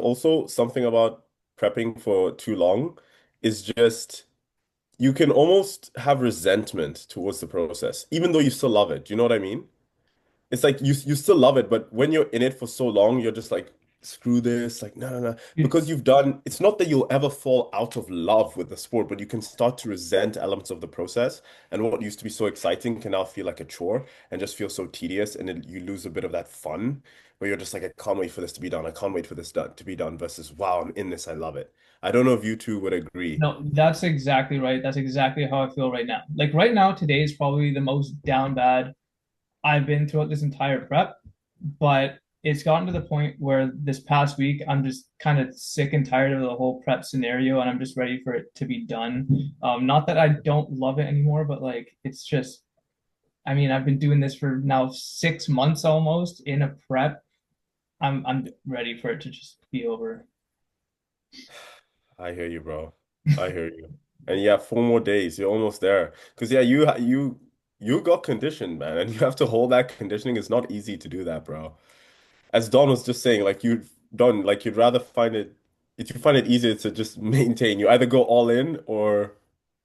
also something about prepping for too long is just you can almost have resentment towards the process, even though you still love it. Do you know what I mean? It's like you still love it, but when you're in it for so long, you're just like, screw this, like, no, no, no. Because you've done, it's not that you'll ever fall out of love with the sport, but you can start to resent elements of the process. And what used to be so exciting can now feel like a chore and just feel so tedious. And then you lose a bit of that fun where you're just like, I can't wait for this to be done. I can't wait for this to be done versus, wow, I'm in this. I love it. I don't know if you two would agree. No, that's exactly right. That's exactly how I feel right now. Like right now, today is probably the most down bad I've been throughout this entire prep, but it's gotten to the point where this past week I'm just kind of sick and tired of the whole prep scenario, and I'm just ready for it to be done. Not that I don't love it anymore, but like it's just, I mean, I've been doing this for now 6 months almost in a prep. I'm ready for it to just be over. I hear you, bro. I hear you. And yeah, 4 more days. You're almost there. Because yeah, you got conditioned, man, and you have to hold that conditioning. It's not easy to do that, bro. As Don was just saying, like you'd rather find it if you find it easier to just maintain. You either go all in or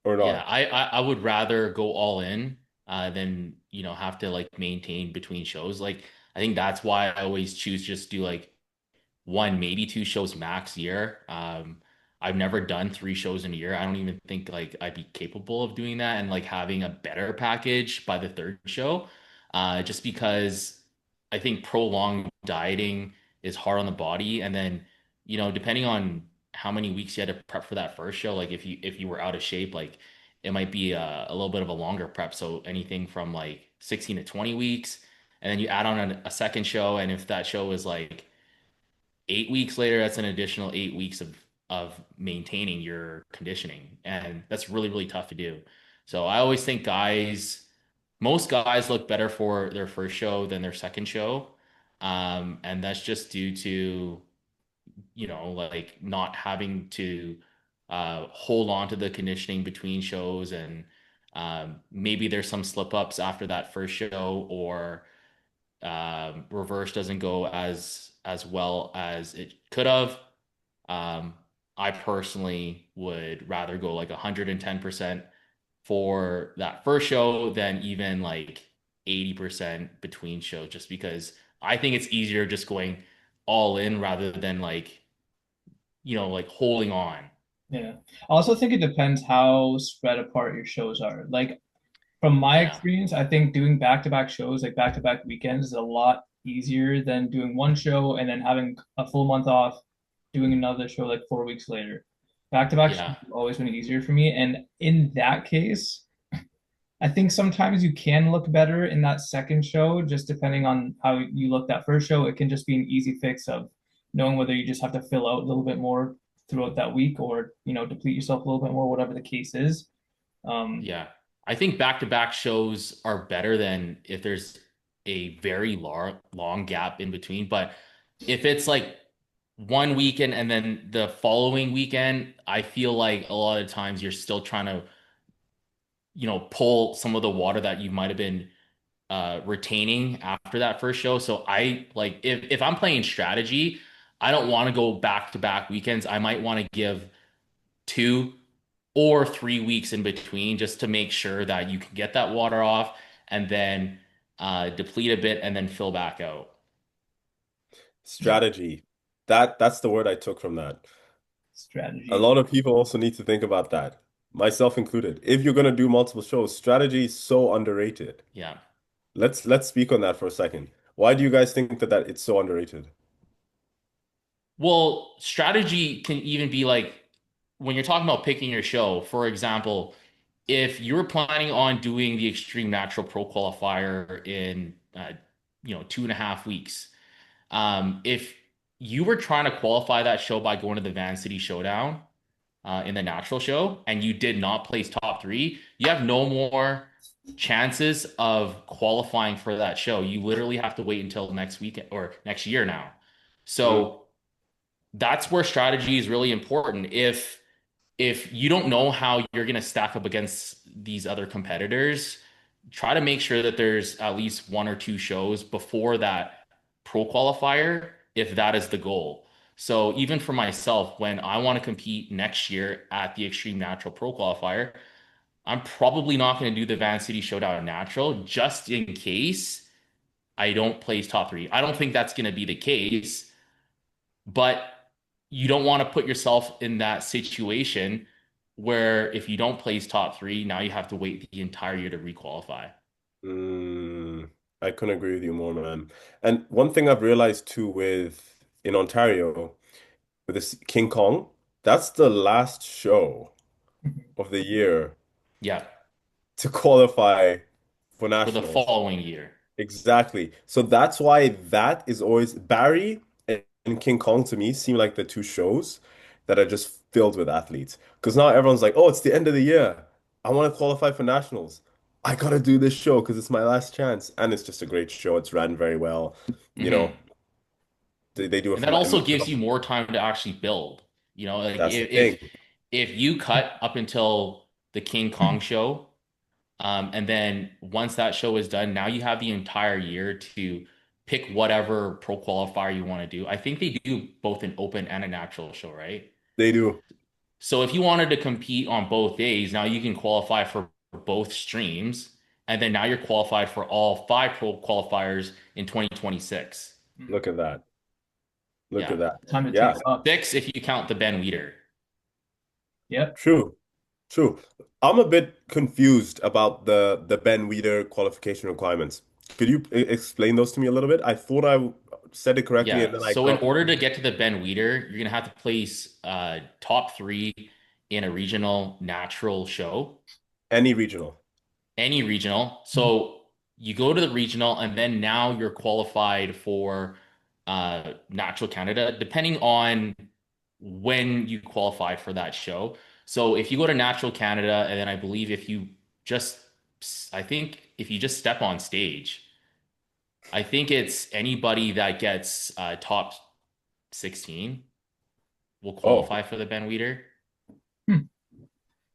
Yeah, not. I would rather go all in than, have to like maintain between shows. Like I think that's why I always choose just do like one, maybe two shows max a year. I've never done three shows in a year. I don't even think like I'd be capable of doing that and like having a better package by the third show. Just because I think prolonged dieting is hard on the body. And then, depending on how many weeks you had to prep for that first show, like if you were out of shape, like it might be a little bit of a longer prep. So anything from like 16 to 20 weeks. And then you add on a second show, and if that show is like 8 weeks later, that's an additional 8 weeks of maintaining your conditioning. And that's really, really tough to do. So I always think most guys look better for their first show than their second show. And that's just due to, like not having to hold on to the conditioning between shows. And maybe there's some slip ups after that first show, or reverse doesn't go as well as it could have. Um, I personally would rather go like 110% for that first show than even like 80% between shows, just because I think it's easier just going all in rather than like, like holding on. Yeah. I also think it depends how spread apart your shows are. Like from my Yeah. experience, I think doing back-to-back shows, like back-to-back weekends, is a lot easier than doing one show and then having a full month off, doing another show like 4 weeks later. Back-to-back shows Yeah. have always been easier for me. And in that case, I think sometimes you can look better in that second show, just depending on how you look that first show. It can just be an easy fix of knowing whether you just have to fill out a little bit more throughout that week or, deplete yourself a little bit more, whatever the case is. Um, Yeah. I think back-to-back shows are better than if there's a very long gap in between. But if it's like one weekend and then the following weekend, I feel like a lot of times you're still trying to, pull some of the water that you might have been retaining after that first show. So I like if I'm playing strategy, I don't want to go back-to-back weekends. I might want to give 2 or 3 weeks in between just to make sure that you can get that water off and then deplete a bit and then fill back out. yeah, Strategy. That's the word I took from that. A strategy. lot of people also need to think about that, myself included. If you're gonna do multiple shows, strategy is so underrated. Yeah. Let's speak on that for a second. Why do you guys think that it's so underrated? Well, strategy can even be like when you're talking about picking your show, for example, if you're planning on doing the Extreme Natural Pro Qualifier in 2.5 weeks, if you were trying to qualify that show by going to the Vancity Showdown in the natural show and you did not place top three, you have no more chances of qualifying for that show. You literally have to wait until next weekend or next year now. Mm. So that's where strategy is really important. If you don't know how you're going to stack up against these other competitors, try to make sure that there's at least one or two shows before that pro qualifier, if that is the goal. So even for myself, when I want to compete next year at the Extreme Natural Pro Qualifier, I'm probably not going to do the Vancity Showdown Natural just in case I don't place top three. I don't think that's going to be the case, but you don't want to put yourself in that situation where if you don't place top three, now you have to wait the entire year to requalify. Mm, I couldn't agree with you more, man. And one thing I've realized too with in Ontario with this King Kong, that's the last show of the year Yeah, to qualify for for the nationals. following year. Exactly. So that's why that is always Barry and King Kong to me seem like the two shows that are just filled with athletes. Because now everyone's like, oh, it's the end of the year. I want to qualify for nationals. I gotta do this show because it's my last chance. And it's just a great show. It's ran very well. You know, Hmm. they do a And that also gives you phenomenal. more time to actually build. You know, like That's the thing. if you cut up until the King Kong show, and then once that show is done, now you have the entire year to pick whatever pro qualifier you want to do. I think they do both an open and a natural show, right? They do. So if you wanted to compete on both days, now you can qualify for both streams, and then now you're qualified for all five pro qualifiers in 2026. Look at that. Look Yeah. at that. Time to Yeah, take off. Six if you count the Ben Weeder. Yep. true. True. I'm a bit confused about the Ben Weider qualification requirements. Could you explain those to me a little bit? I thought I said it correctly and Yeah. then I So in got order to get to the Ben Weeder, you're gonna have to place top three in a regional natural show, any regional. any regional. Mhm. So you go to the regional, and then now you're qualified for Natural Canada, depending on when you qualify for that show. So if you go to Natural Canada, and then I believe if you just, I think if you just step on stage, I think it's anybody that gets top 16 will Oh, qualify for the Ben Weeder. Hmm.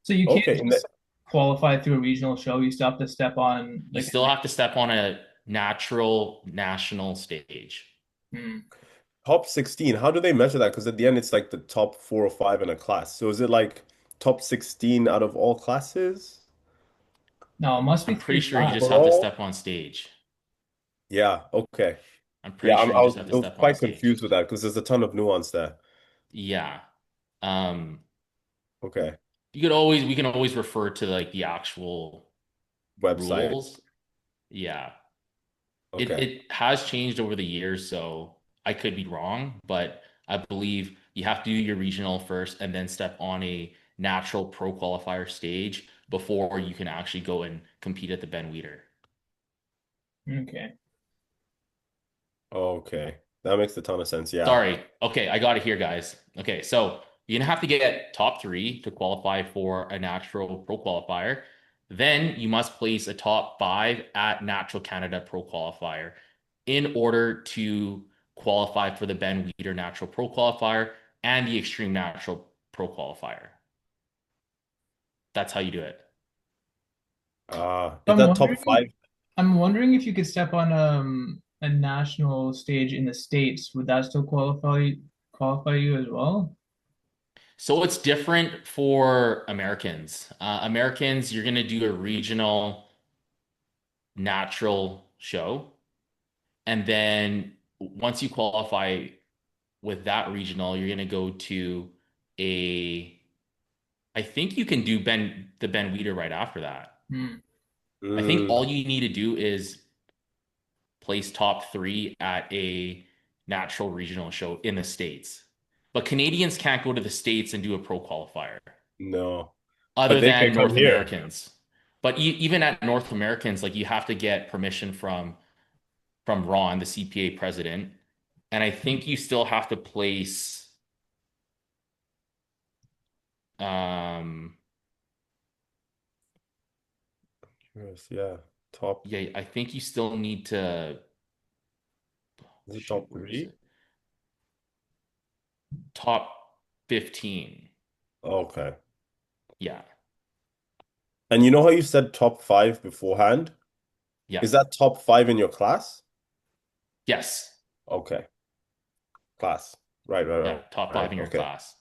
So you can't okay. just qualify through a regional show. You still have to step on You like still have to step on a natural national stage. hmm. Top 16. How do they measure that? Because at the end it's like the top four or five in a class. So is it like top 16 out of all classes No, it must be I'm pretty through sure you just class. have to overall? step on stage. Yeah, okay. I'm pretty Yeah, sure you just have to I was step on quite stage. confused with that because there's a ton of nuance there. Yeah. Um, Okay. we can always refer to like the actual Website. rules. Yeah. Okay. It has changed over the years, so I could be wrong, but I believe you have to do your regional first and then step on a natural pro qualifier stage before you can actually go and compete at the Ben Weeder. Okay. Okay. That makes a ton of sense. Yeah. Sorry. Okay, I got it here, guys. Okay, so you're gonna have to get top three to qualify for a natural pro qualifier. Then you must place a top five at Natural Canada Pro Qualifier in order to qualify for the Ben Weeder Natural Pro Qualifier and the Extreme Natural Pro Qualifier. That's how you do it. Is I'm that top wondering five? I'm wondering if you could step on a national stage in the States. Would that still qualify you as well? So it's different for Americans. Americans, you're gonna do a regional natural show. And then once you qualify with that regional, you're gonna go to a I think you can do the Ben Weeder right after that. Hmm. I think Mm, all you need to do is place top three at a natural regional show in the States. But Canadians can't go to the States and do a pro qualifier no. But other they can than come North here. Americans. But even at North Americans, like you have to get permission from Ron, the CPA president, and I think you still have to place um Yes, yeah. Top, yeah, I think you still need to is it shoot, top where is three? it? Top 15. Okay. Yeah. And you know how you said top five beforehand? Yeah. Is that top five in your class? Yes. Okay. Class. Right, right, Yeah, right, top right. five in your Okay. class.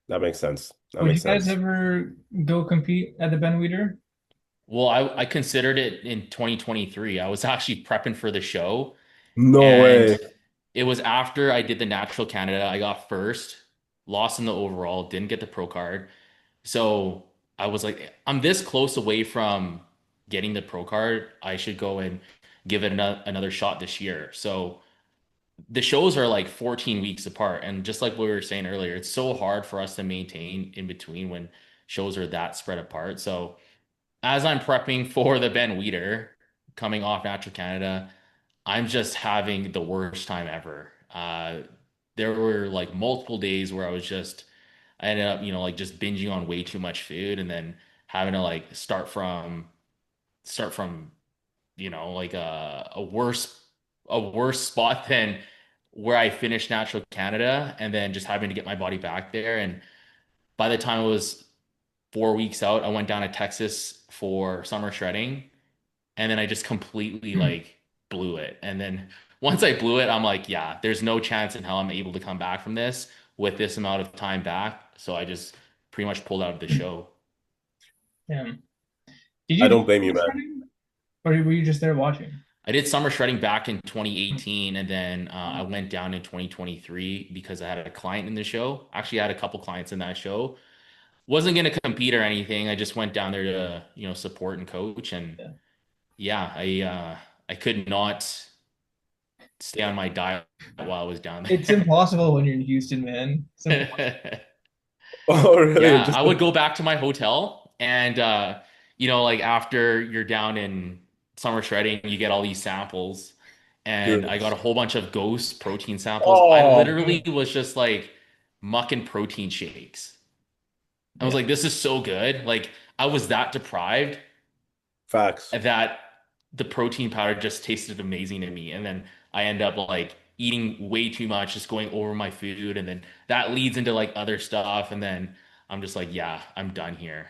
That makes sense. That Would you makes guys sense. ever go compete at the Ben Weeder? Well, I considered it in 2023. I was actually prepping for the show, No and way. it was after I did the Natural Canada. I got first, lost in the overall, didn't get the pro card. So I was like, I'm this close away from getting the pro card. I should go and give it another shot this year. So the shows are like 14 weeks apart. And just like we were saying earlier, it's so hard for us to maintain in between when shows are that spread apart. So as I'm prepping for the Ben Weeder coming off Natural Canada, I'm just having the worst time ever. There were like multiple days where I ended up, like just binging on way too much food and then having to like start from, like a worse spot than where I finished Natural Canada and then just having to get my body back there. And by the time it was 4 weeks out, I went down to Texas for summer shredding and then I just completely like blew it. And then once I blew it, I'm like, yeah, there's no chance in hell I'm able to come back from this with this amount of time back. So I just pretty much pulled out of the show. Yeah. Did I you do don't blame you, man. shredding, or were you just there watching? I did summer shredding back in 2018, and then I went down in 2023 because I had a client in the show. Actually, I had a couple clients in that show. Wasn't going to compete or anything. I just went down there to, support and coach. And Yeah. yeah, I could not stay on my diet while I was down It's there. impossible when you're in Houston, man. It's impossible. Oh, really? Yeah, Just I would go back to my hotel and like after you're down in summer shredding, you get all these samples. And I dude. got a whole bunch of ghost protein samples. I Oh, literally man. was just like mucking protein shakes. I was Yeah. like, this is so good. Like I was that deprived Facts. that the protein powder just tasted amazing to me. And then I end up like eating way too much, just going over my food. And then that leads into like other stuff. And then I'm just like, yeah, I'm done here.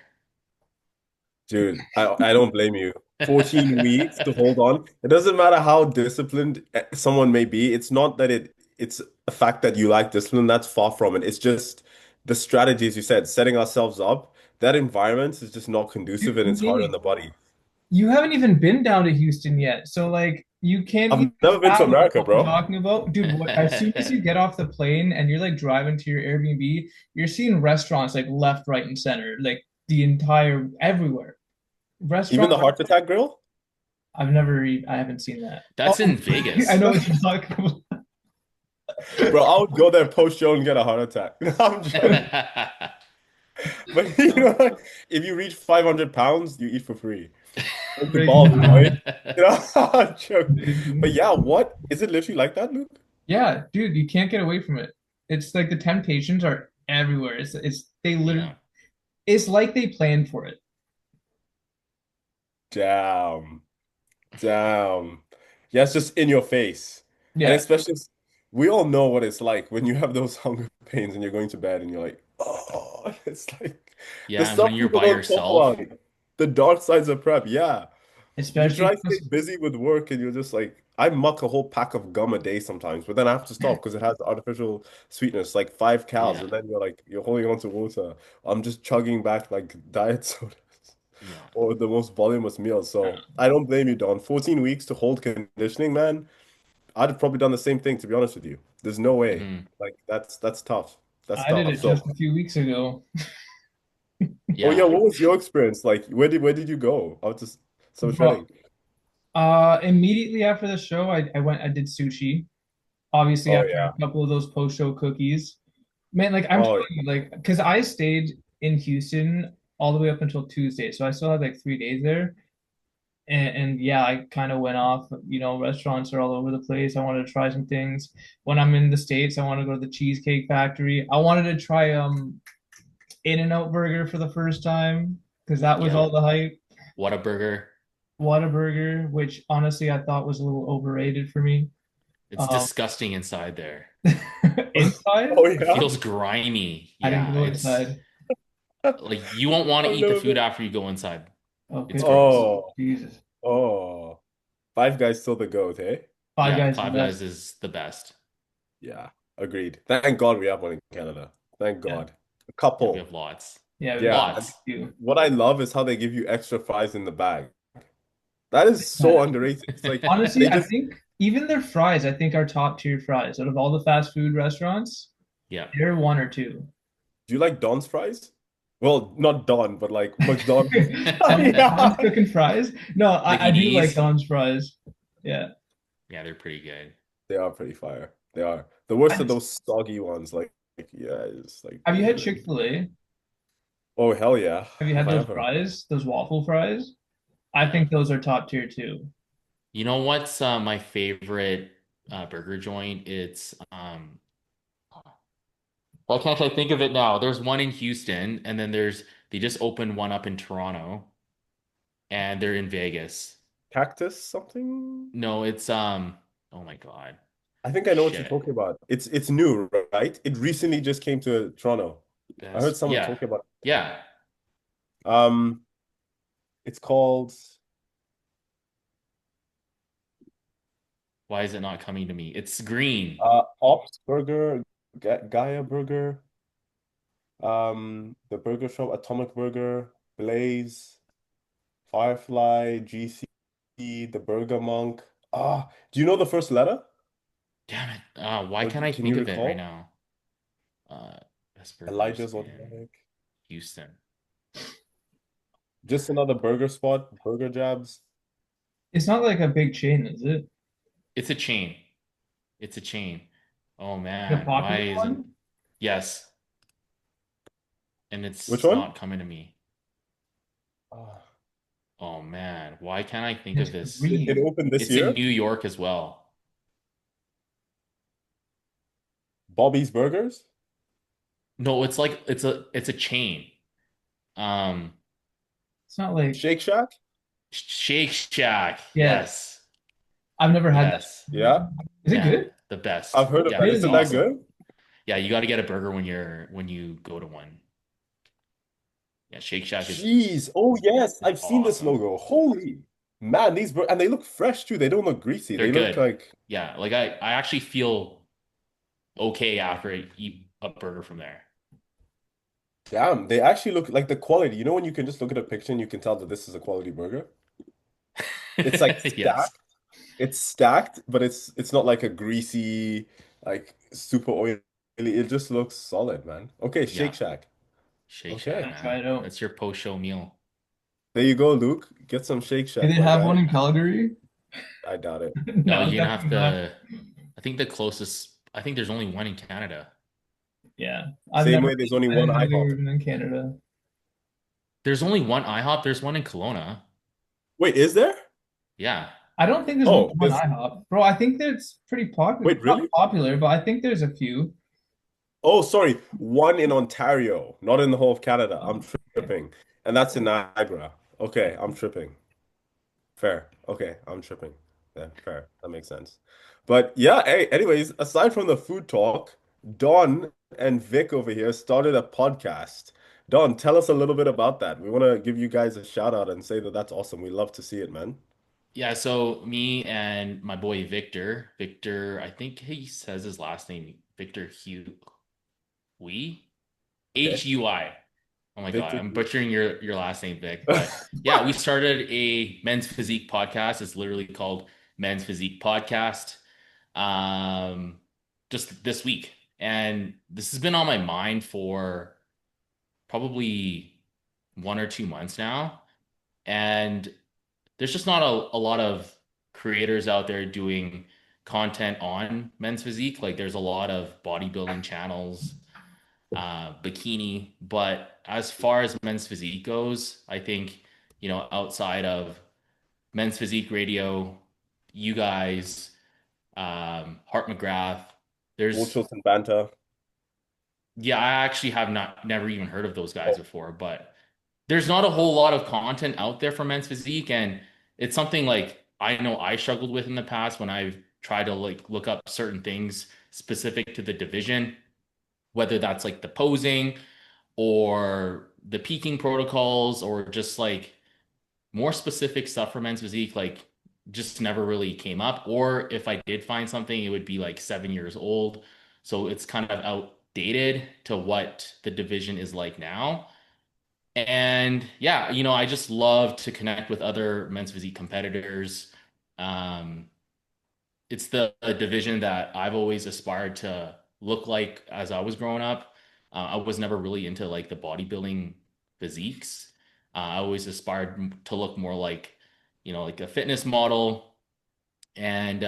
Dude, I don't blame you. 14 weeks to hold on. It doesn't matter how disciplined someone may be. It's not that it's a fact that you like discipline. That's far from it. It's just the strategies you said, setting ourselves up. That environment is just not conducive and it's hard on Maybe the body. you haven't even been down to Houston yet, so like you can't I've even never been to fathom America, what I'm bro. talking about, dude. As soon as you get off the plane and you're like driving to your Airbnb, you're seeing restaurants like left, right, and center, like the entire everywhere. Even Restaurants. the heart attack grill? I haven't seen that. Oh, That's in I Vegas. know what you're talking about. Bro, I would go there post show and get a heart attack. I'm joking. But you know, what? If you reach 500 pounds, you eat for free. Like the Breaking ball, down. boy. You know, I'm joking. But Amazing. yeah, what? Is it literally like that, Luke? Yeah, dude, you can't get away from it. It's like the temptations are everywhere. It's they literally Yeah. it's like they planned for it. Damn. Damn. Yeah, it's just in your face. And Yeah. especially, we all know what it's like when you have those hunger pains and you're going to bed and you're like, oh, it's like the Yeah, and when stuff you're people by don't talk yourself. about. The dark sides of prep. Yeah. You Especially try to stay busy with work and you're just like, I muck a whole pack of gum a day sometimes, but then I have to stop because it has artificial sweetness, like 5 calories. Yeah. And then you're like, you're holding on to water. I'm just chugging back like diet sodas Yeah. or the most voluminous meals. So I don't blame you, Don. 14 weeks to hold conditioning, man. I'd have probably done the same thing, to be honest with you. There's no way. Hmm. Like that's tough. That's I did tough. it So, just a few weeks ago. oh yeah, Yeah. what was your experience? Like, where did you go? I was just some Bro, shredding. immediately after the show, I did sushi. Obviously, Oh after yeah. a couple of those post-show cookies. Man, like I'm Oh telling yeah. you, like, because I stayed in Houston all the way up until Tuesday, so I still had like 3 days there. And yeah, I kind of went off. Restaurants are all over the place. I wanted to try some things. When I'm in the States, I want to go to the Cheesecake Factory. I wanted to try In-N-Out Burger for the first time because that was Yep. all the hype. What a burger. Whataburger, which honestly I thought was a little overrated for me. It's Um, disgusting inside there. inside, Oh It yeah. feels grimy. I didn't Yeah, go it's inside. like you won't want to I've eat the never food been. after you go inside. Oh It's goodness, gross. Oh, Jesus. oh. Five Guys still the GOAT, eh? Five Yeah, Guys is the Five best. Guys is the best. Yeah. Agreed. Thank God we have one in Canada. Thank Yeah. God. A Yeah, we couple. have lots. Yeah, we Yeah. have And Lots. a few. what I love is how they give you extra fries in the bag. That is Yeah. so underrated. It's like Honestly, they I just, think even their fries, I think are top tier fries. Out of all the fast food restaurants, Yeah. they're one or two. do you like Don's fries? Well, not Don, but like McDonald's. Don's Yeah. cooking fries. No, I do like McNeese. Don's fries. Yeah. Yeah, they're pretty good. They are pretty fire. They are. The I worst of just, those soggy ones, yeah, it's like have you had literally. Chick-fil-A? Oh, hell yeah. Have you Have had I those ever? fries, those waffle fries? I Yeah. think those are top tier too. You know what's my favorite burger joint? It's why can't I think of it now? There's one in Houston, and then they just opened one up in Toronto, and they're in Vegas. Cactus something? No, it's oh my God. I think I know what you're Shit. talking about. It's new, right? It recently just came to Toronto. I heard Best. someone Yeah. talking about it. Yeah. Um, it's called Why is it not coming to me? It's green. Ops Burger, Gaia Burger, the burger shop, Atomic Burger, Blaze, Firefly, GC, the Burger Monk. Do you know the first letter? Damn it. Why Or can't I can you think of it right recall? now? Uh, best burgers Elijah's in Automatic. Houston. Just another burger spot, Burger Jabs. It's not like a big chain, is it? It's a chain. It's a chain. Oh The man, why popular isn't? one? Yes, and Which it's one? not coming to me. Ah, Oh man, why can't I think It's of this? it green. opened this It's in year. New York as well. Bobby's Burgers, No, it's like it's a chain. Um, It's not like, Shake Shack. Shake Shack. yeah, Yes. I've never had that. Yes. Yeah, Is it Man, good? the best. I've heard of Yeah, that. it's Isn't Really? that awesome. good? Yeah, you got to get a burger when you go to one. Yeah, Shake Shack Jeez. Oh yes, is I've seen this awesome. logo. Holy man, and they look fresh too. They don't look greasy. They're They look good. like Yeah, like I actually feel okay after I eat a burger from there. damn. They actually look like the quality. You know when you can just look at a picture and you can tell that this is a quality burger. It's like Yes. stacked. It's stacked, but it's not like a greasy, like super oily. It just looks solid, man. Okay, Shake Yeah, Shack. Shake Shack, Okay. Gotta try man. it out. That's your post-show meal. There you go, Luke. Get some Shake Do Shack, they my have one guy. in Calgary? I doubt it. No, No, you're gonna have definitely not. to. I think the closest. I think there's only one in Canada. Yeah, Same way there's only I one didn't know they IHOP. were even in Canada. There's only one IHOP. There's one in Kelowna. Wait, is there? Yeah. I don't think there's only Oh, one IHOP. Bro, I think that's pretty popular. wait, Not really? popular, but I think there's a few. Oh, sorry. One in Ontario, not in the whole of Canada. I'm Okay. tripping. And that's in Niagara. Okay, I'm tripping. Fair. Okay, I'm tripping. Yeah, fair. That makes sense. But yeah, hey, anyways, aside from the food talk, Don and Vic over here started a podcast. Don, tell us a little bit about that. We want to give you guys a shout out and say that that's awesome. We love to see it, man. Yeah, so me and my boy Victor, I think he says his last name, Victor Hui, Okay. Hui. Oh my God, Victor. I'm butchering your last name, Vic. But yeah, we started a men's physique podcast. It's literally called Men's Physique Podcast. Um, just this week. And this has been on my mind for probably 1 or 2 months now. And there's just not a lot of creators out there doing content on men's physique. Like there's a lot of bodybuilding channels, bikini, but as far as men's physique goes, I think, outside of men's physique radio, you guys, Hart McGrath, there's Muchos and Banta. yeah, I actually have not never even heard of those guys before, but there's not a whole lot of content out there for men's physique, and it's something like I know I struggled with in the past when I've tried to like look up certain things specific to the division, whether that's like the posing or the peaking protocols or just like more specific stuff for men's physique, like just never really came up. Or if I did find something, it would be like 7 years old. So it's kind of outdated to what the division is like now. And yeah, I just love to connect with other men's physique competitors. Um, it's the division that I've always aspired to look like as I was growing up. I was never really into like the bodybuilding physiques. I always aspired to look more like, like a fitness model. And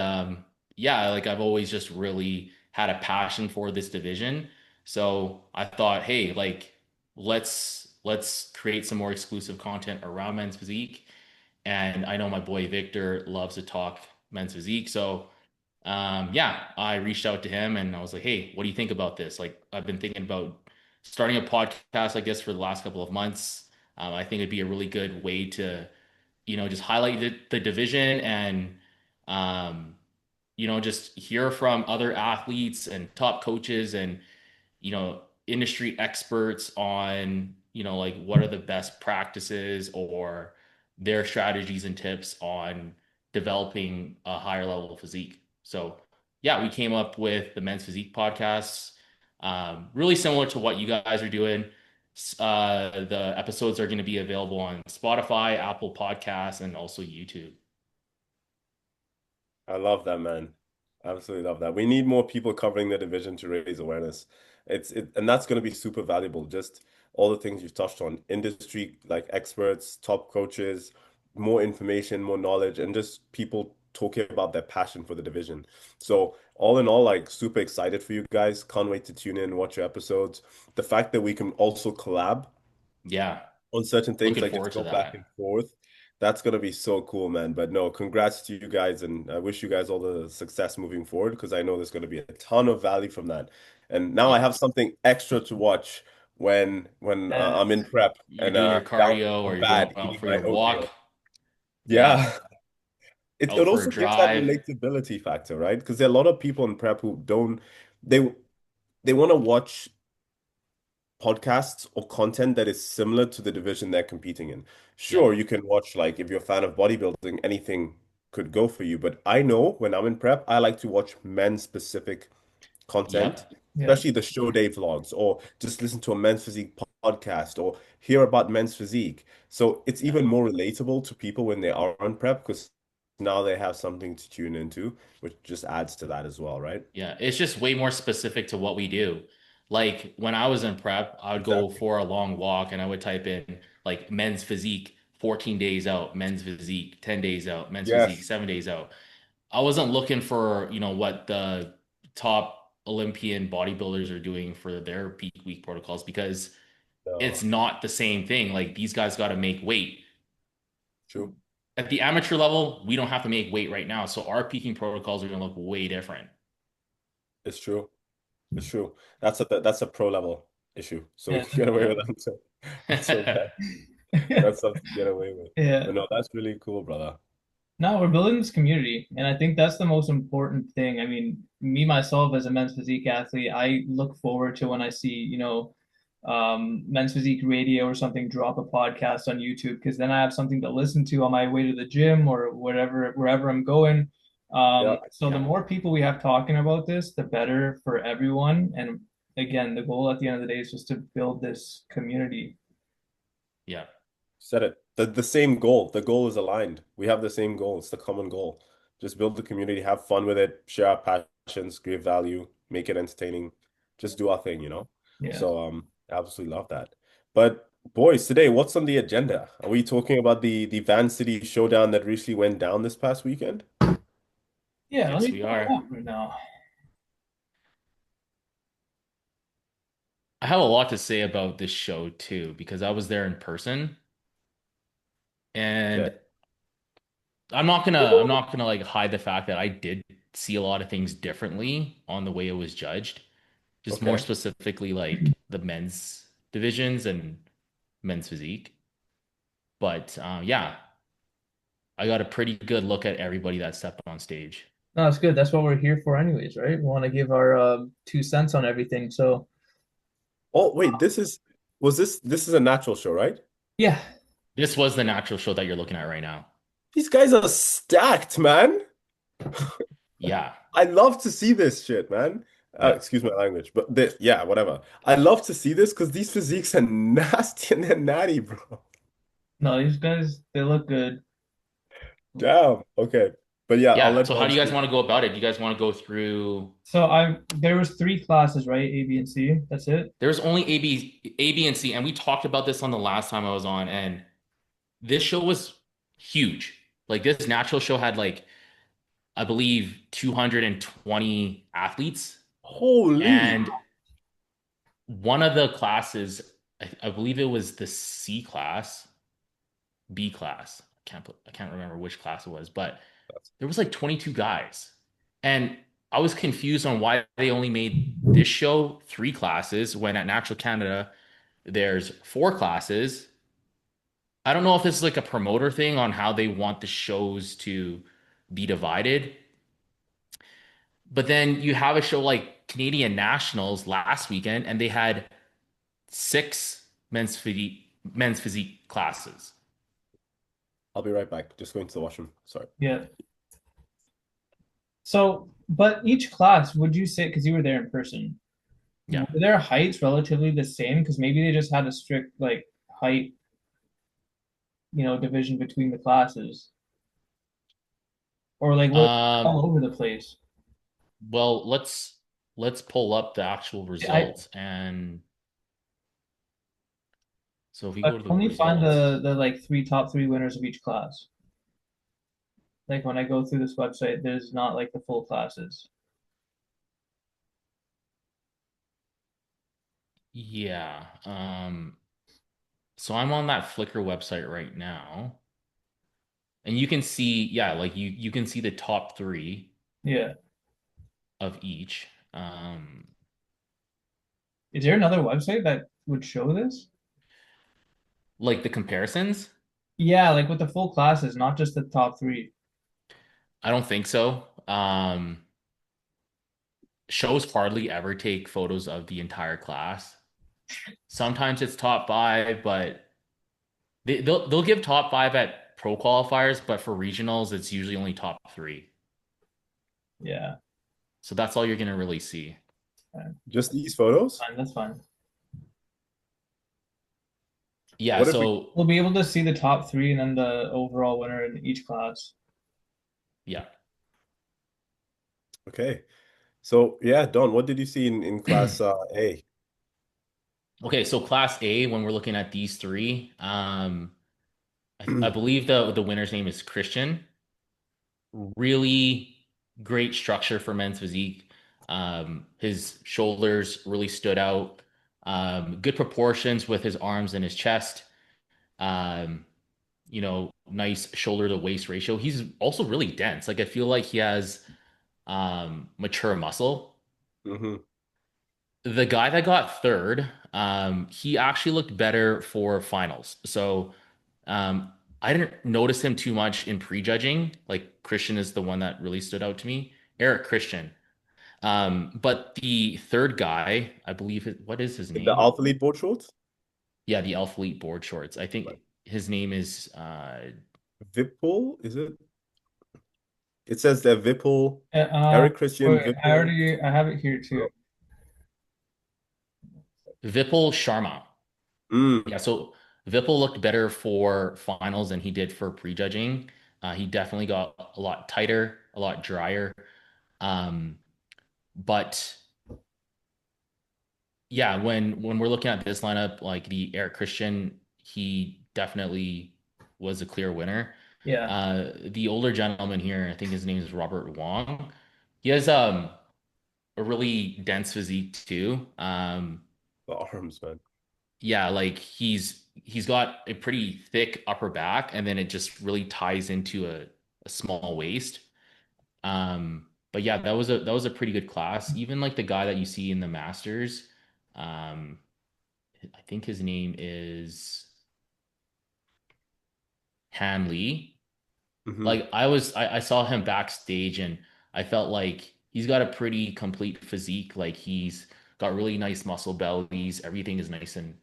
yeah, like I've always just really had a passion for this division. So I thought, hey, like let's create some more exclusive content around men's physique. And I know my boy Victor loves to talk men's physique. So yeah, I reached out to him and I was like, hey, what do you think about this? Like, I've been thinking about starting a podcast like this for the last couple of months. I think it'd be a really good way to, just highlight the division and, um, just hear from other athletes and top coaches and industry experts on, like what are the best practices or their strategies and tips on developing a higher level of physique. So, yeah, we came up with the Men's Physique podcast, really similar to what you guys are doing. The episodes are going to be available on Spotify, Apple Podcasts, and also YouTube. I love that, man. Absolutely love that. We need more people covering the division to raise awareness. And that's going to be super valuable. Just all the things you've touched on, industry like experts, top coaches, more information, more knowledge, and just people talking about their passion for the division. So all in all, like super excited for you guys. Can't wait to tune in and watch your episodes. The fact that we can also collab Yeah, on certain things, looking like just forward to go back that. and forth. That's gonna be so cool, man. But no, congrats to you guys, and I wish you guys all the success moving forward because I know there's gonna be a ton of value from that. And now I Yeah. have something extra to watch when I'm in prep You're and doing your down cardio or on you're going bad out eating for my your walk. oatmeal. Yeah, Yeah, it out for a also gives that drive. relatability factor, right? Because there are a lot of people in prep who don't they they want to watch podcasts or content that is similar to the division they're competing in. Sure, Yep. you can watch, like, if you're a fan of bodybuilding, anything could go for you. But I know when I'm in prep, I like to watch men specific content, Yep. Yeah. especially the show day vlogs, or just listen to a men's physique podcast or hear about men's physique. So it's Yeah. even more relatable to people when they are on prep because now they have something to tune into, which just adds to that as well, right? Yeah. It's just way more specific to what we do. Like when I was in prep, I would go Exactly. for a long walk and I would type in like men's physique 14 days out, men's physique 10 days out, men's physique Yes. 7 days out. I wasn't looking for, what the top Olympian bodybuilders are doing for their peak week protocols because it's No, not the same thing. Like these guys got to make weight. true. At the amateur level, we don't have to make weight right now. So our peaking protocols are going to look way different. It's true. It's true. That's a pro level issue. So we Yeah. can get away with Yep. that. So that's okay. That's something to get away with. Yeah. But no, that's really cool, brother. No, we're building this community, and I think that's the most important thing. I mean, me myself as a men's physique athlete, I look forward to when I see, men's physique radio or something drop a podcast on YouTube because then I have something to listen to on my way to the gym or whatever, wherever I'm going. Yeah. So the more people we have talking about this, the better for everyone. And again, the goal at the end of the day is just to build this community. Yeah. Said it. The same goal. The goal is aligned. We have the same goal. It's the common goal. Just build the community, have fun with it, share our passions, create value, make it entertaining. Just do our thing. Yeah. So absolutely love that. But boys, today, what's on the agenda? Are we talking about the Van City Showdown that recently went down this past weekend? Yeah, let Yes, me we pull it are. up right now. I have a lot to say about this show too, because I was there in person Okay. and I'm not gonna like hide the fact that I did see a lot of things differently on the way it was judged. Just more Okay. specifically like the men's divisions and men's physique. But yeah, I got a pretty good look at everybody that stepped on stage. No, that's good. That's what we're here for, anyways, right? We want to give our 2 cents on everything. So, Oh, wait, this is a natural show, right? yeah, This was the natural show that you're looking at right now. These guys are stacked, man. Yeah. I love to see this shit, man. Yeah. Excuse my language, but this, yeah, whatever. I love to see this because these physiques are nasty and they're natty, bro. No, these guys, they look good. Damn. Okay. But yeah, I'll Yeah. let So how Don do you guys speak. want to go about it? Do you guys want to go through? So there was three classes, right? A, B, and C. That's it. There's only A, B, and C, and we talked about this on the last time I was on, and this show was huge. Like this natural show had like I believe 220 athletes, Holy. and one of the classes, I believe it was the C class, B class. I can't remember which class it was, but there was like 22 guys. And I was confused on why they only made this show three classes when at Natural Canada there's four classes. I don't know if this is like a promoter thing on how they want the shows to be divided. But then you have a show like Canadian Nationals last weekend, and they had six men's physique classes. I'll be right back. Just going to the washroom. Sorry. Yeah. So, but each class, would you say, because you were there in person, Yeah. were their heights relatively the same? Because maybe they just had a strict like height, division between the classes, or like was it Um, all over the place? well, let's pull up the actual I results. And so if we I go can to the only find results, the like top three winners of each class. Like when I go through this website, there's not like the full classes. yeah. So I'm on that Flickr website right now, and you can see, yeah, like you can see the top three Yeah. of each. Is there another website that would show this? Like the comparisons. Yeah, like with the full classes, not just the top three. I don't think so. Shows hardly ever take photos of the entire class. Sometimes it's top five, but they'll give top five at pro qualifiers, but for regionals, it's usually only top three. Yeah. So that's all you're gonna really see. Fine. Just these photos? That's fine. Yeah, What if we, so We'll be able to see the top three and then the overall winner in each class. yeah. okay. So yeah, Don, what did you see in class A? Okay, so class A, when we're looking at these three, I believe the winner's name is Christian. Really great structure for men's physique. His shoulders really stood out. Good proportions with his arms and his chest. Um, nice shoulder to waist ratio. He's also really dense. Like I feel like he has mature muscle. Hmm. The guy that got third, he actually looked better for finals. So um, I didn't notice him too much in prejudging. Like Christian is the one that really stood out to me. Eric Christian. But the third guy, I believe, what is his The name? Alpha Lead board shorts? Yeah, the Alpha Elite board shorts. I Like think his name is Vipul, is it? It says that Vipul, Uh, uh, Eric Christian wait, Vipul. I have it here too. Vipul Sharma. Mm, Yeah, so Vipul looked better for finals than he did for prejudging. He definitely got a lot tighter, a lot drier. Um, but yeah, when we're looking at this lineup, like the Eric Christian, he definitely was a clear winner. Yeah. The older gentleman here, I think his name is Robert Wong. He has a really dense physique too. the arms, man. Yeah, like he's got a pretty thick upper back, and then it just really ties into a small waist. But yeah, that was a pretty good class. Even like the guy that you see in the Masters, um, I think his name is Hanley. Hmm. Like I saw him backstage, and I felt like he's got a pretty complete physique. Like he's got really nice muscle bellies. Everything is nice and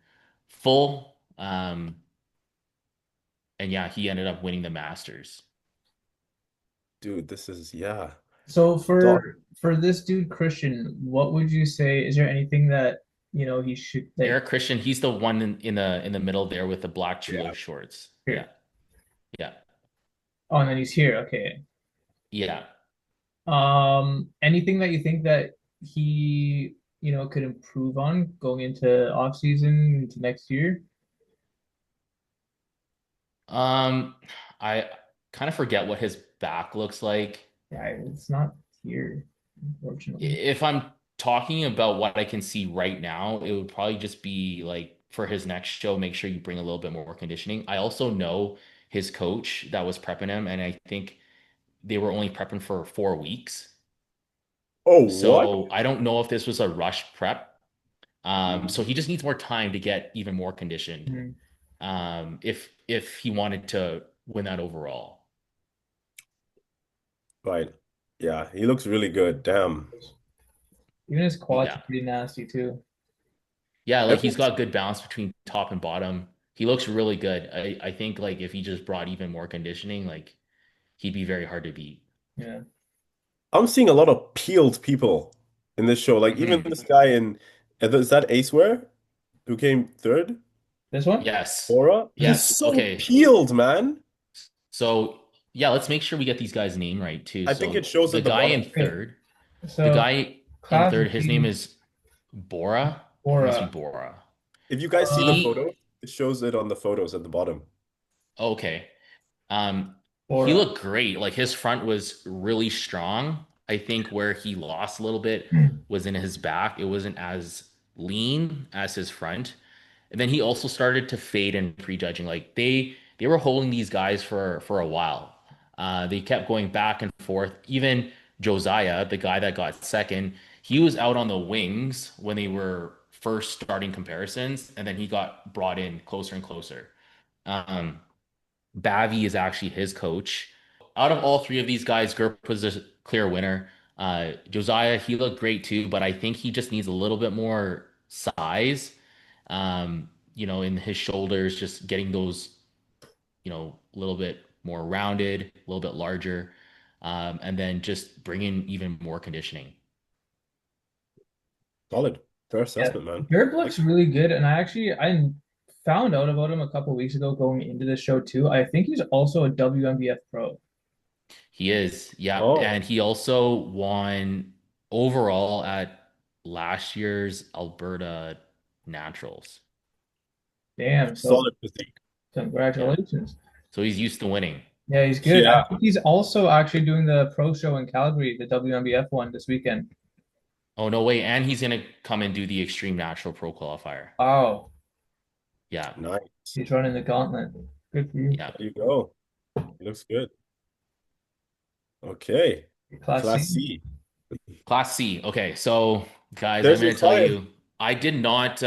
full. And yeah, he ended up winning the Masters. Dude, this is, yeah. So So, for this dude Christian, what would you say? Is there anything that he should like Eric Christian, he's the one in the middle there with the black Chula yeah. shorts. Yeah. here? Yeah. Oh, and then he's here. Okay. Yeah. Anything that you think that he could improve on going into off season into next year? Um, I kind of forget what his back looks like. Yeah, it's not here, unfortunately. If I'm talking about what I can see right now, it would probably just be like for his next show, make sure you bring a little bit more conditioning. I also know his coach that was prepping him, and I think they were only prepping for 4 weeks. Oh, what? So I don't know if this was a rush prep. Mm, So he just needs more time to get even more conditioned. Mhm. If he wanted to win that overall. right. Yeah, he looks really good. Damn. Even his quads are Yeah. pretty nasty too. Yeah, like he's Everyone's got good balance between top and bottom. He looks really good. I think like if he just brought even more conditioning, like he'd be very hard to beat. Yeah. I'm seeing a lot of peeled people in this show. Like even Hmm. this guy in is that Aceware who came third? This one? Yes. Aura? He's Yes. so Okay. peeled, man. So yeah, let's make sure we get these guys' name right too. I think it So shows the at the guy in bottom. Okay. third, the So guy in class third, his name B is Bora. It must be Bora. Bora. If you guys see the He photo, it shows it on the photos at the bottom. okay. Um, he Bora. looked great. Like his front was really strong. I think where he lost a little bit was in his back. It wasn't as lean as his front. And then he also started to fade in prejudging. Like they were holding these guys for a while. They kept going back and forth. Even Josiah, the guy that got second, he was out on the wings when they were first starting comparisons, and then he got brought in closer and closer. Um, Bavi is actually his coach. Out of all three of these guys, Gerp was a clear winner. Josiah, he looked great too, but I think he just needs a little bit more size. In his shoulders, just getting those, a little bit more rounded, a little bit larger, and then just bring in even more conditioning. Solid. Fair Yeah. assessment, man. Dirk Like, looks really good, and I found out about him a couple weeks ago going into the show too. I think he's also a WNBF pro. He is, yeah, oh, and he also won overall at last year's Alberta Naturals. Damn, so solid physique. Yeah. congratulations. So he's used to winning. Yeah, he's good. I Yeah, think he's also actually doing the pro show in Calgary, the WNBF one this weekend. Oh, no way. And he's gonna come and do the Extreme Natural Pro Qualifier. Wow, Yeah. nice. he's running the gauntlet. Good for you. Yeah. There you go. He looks good. Okay. Class Class C. C. Class C. Okay. So guys, I'm There's your gonna tell sign. you, I did not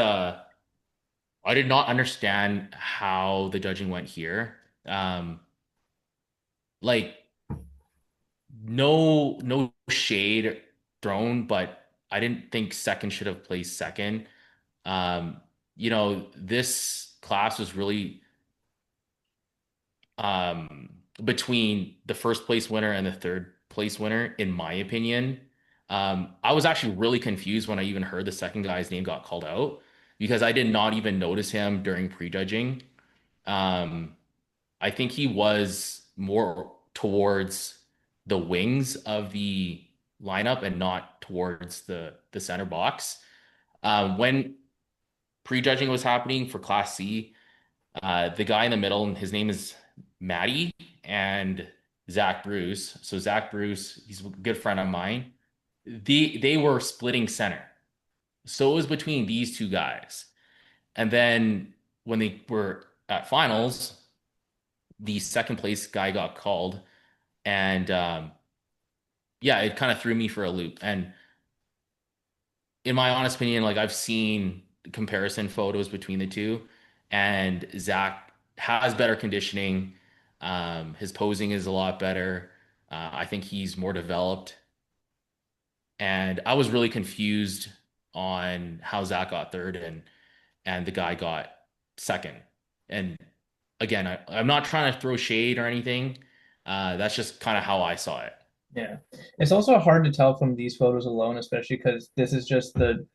understand how the judging went here. Um, like no shade thrown, but I didn't think second should have placed second. Um, this class was really between the first place winner and the third place winner, in my opinion. I was actually really confused when I even heard the second guy's name got called out because I did not even notice him during prejudging. Um, I think he was more towards the wings of the lineup and not towards the center box. When prejudging was happening for Class C, the guy in the middle, his name is Matty and Zach Bruce. So Zach Bruce, he's a good friend of mine. They were splitting center. So it was between these two guys. And then when they were at finals, the second place guy got called. And yeah, it kind of threw me for a loop. And in my honest opinion, like I've seen comparison photos between the two, and Zach has better conditioning. His posing is a lot better. I think he's more developed. And I was really confused on how Zach got third and the guy got second. And again, I'm not trying to throw shade or anything. That's just kind of how I saw it. Yeah. It's also hard to tell from these photos alone, especially because this is just the,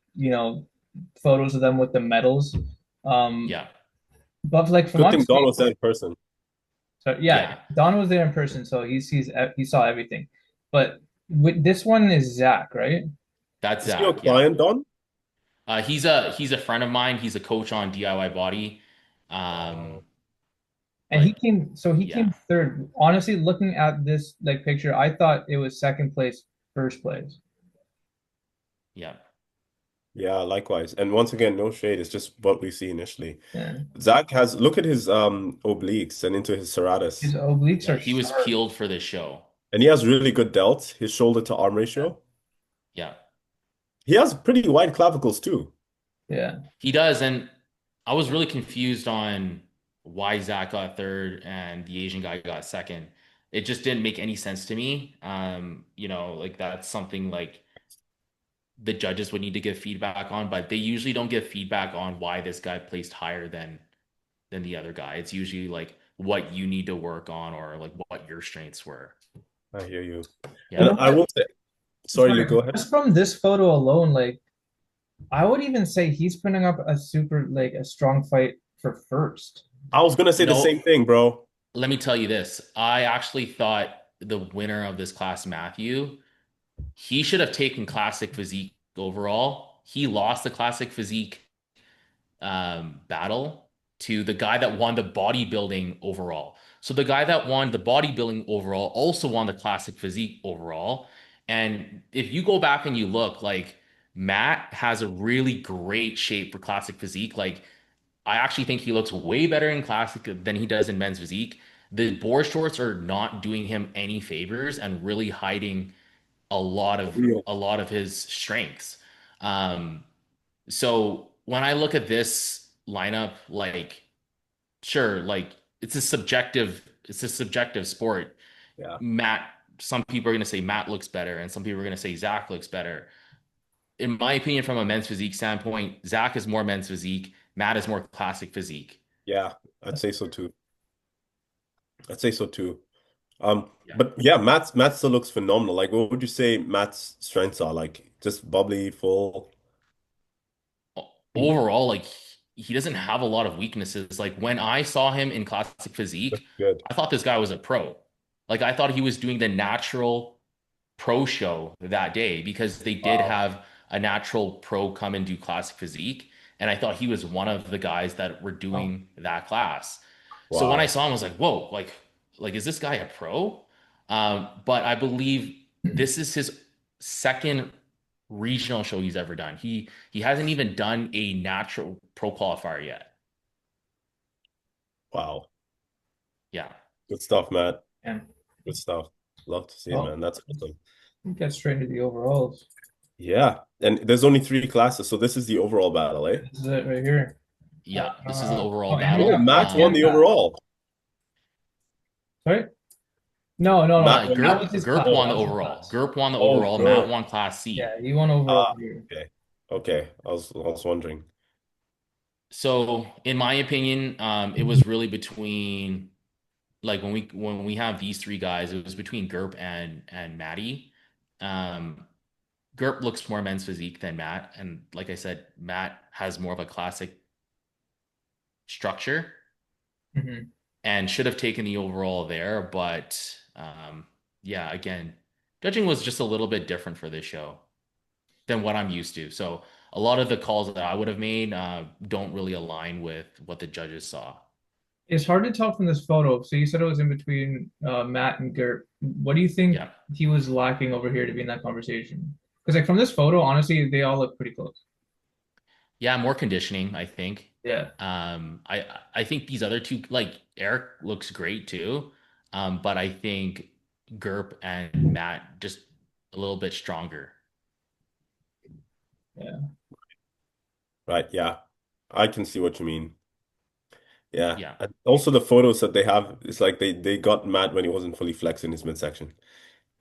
photos of them with the medals. Um, Yeah. but like from Good what I'm thing Don seeing, was there in person. so yeah, Yeah. Don was there in person, so he saw everything. But with this one is Zach, right? That's Is he your Zach. Yeah. client, Don? He's a friend of mine. He's a coach on DIY Body. Oh, Um, And he but came, so he yeah, came third. Honestly, looking at this like picture, I thought it was second place, first place. yeah, yeah, likewise. And once again, no shade. It's just what we see initially. Yeah. Zach has look at his obliques and into his serratus. His obliques yeah. are He was sharp. peeled for this show. And he has really good delts, his shoulder to arm ratio. Yeah, He has pretty wide clavicles too. Yeah. he does. And I was really confused on why Zach got third and the Asian guy got second. It just didn't make any sense to me. Like that's something like the judges would need to give feedback on, but they usually don't give feedback on why this guy placed higher than the other guy. It's usually like what you need to work on or like what your strengths were. I hear you. You And Yeah. know I what? will say, sorry, you Sorry, go ahead. just from this photo alone, like I would even say he's putting up a super like a strong fight for first. I was gonna say You the same know, thing, bro. let me tell you this. I actually thought the winner of this class, Matthew, he should have taken classic physique overall. He lost the classic physique battle to the guy that won the bodybuilding overall. So the guy that won the bodybuilding overall also won the classic physique overall. And if you go back and you look, like Matt has a really great shape for classic physique. Like I actually think he looks way better in classic than he does in men's physique. The board shorts are not doing him any favors and really hiding a lot of Real. a lot of his strengths. Um, so when I look at this lineup, like sure, like it's a subjective sport. Yeah. Matt, some people are gonna say Matt looks better, and some people are gonna say Zach looks better. In my opinion, from a men's physique standpoint, Zach is more men's physique, Matt is more classic physique. Yeah, I'd say so too. I'd say so too. Yeah. But yeah, Matt still looks phenomenal. Like, what would you say Matt's strengths are? Like, just bubbly, full. Overall, like he doesn't have a lot of weaknesses. Like when I saw him in classic physique, Looks good. I thought this guy was a pro. Like I thought he was doing the natural pro show that day because they did Wow. have a natural pro come and do classic physique. And I thought he was one of the guys that were Oh, doing that class. So when I Wow. saw him, I was like, whoa, like is this guy a pro? But I believe this is his second regional show he's ever done. He hasn't even done a natural pro qualifier yet. Wow. Yeah. Good stuff, Matt. man. Good stuff. Love to see it, Well, man. That's awesome. we get straight into the overalls. Yeah. And there's only three classes, so this is the overall battle, eh? This is it right here. Yeah, this is the overall And we Oh, got battle. Matt won the overall. sorry? No, no, no. Matt won That the was his class. Gurp oh, won That the was his overall. class. Gurp won the oh, overall. Matt good. won class C. Yeah, he won overall Ah, here. okay. Okay. I was wondering. So in my opinion, it was really between like when we have these three guys, it was between Gurp and Matty. Um, Gurp looks more men's physique than Matt, and like I said, Matt has more of a classic structure Mhm. and should have taken the overall there. But yeah, again, judging was just a little bit different for this show than what I'm used to. So a lot of the calls that I would have made don't really align with what the judges saw. It's hard to tell from this photo. So you said it was in between Matt and Gert. What do you think Yeah. he was lacking over here to be in that conversation? Because like from this photo, honestly, they all look pretty close. Yeah, more conditioning, I think. Yeah. I think these other two, like Eric looks great too. But I think Gerp and Matt just a little bit stronger. Yeah. Right. Yeah. I can see what you mean. Yeah. Yeah. And also the photos that they have, it's like they got Matt when he wasn't fully flexed in his midsection.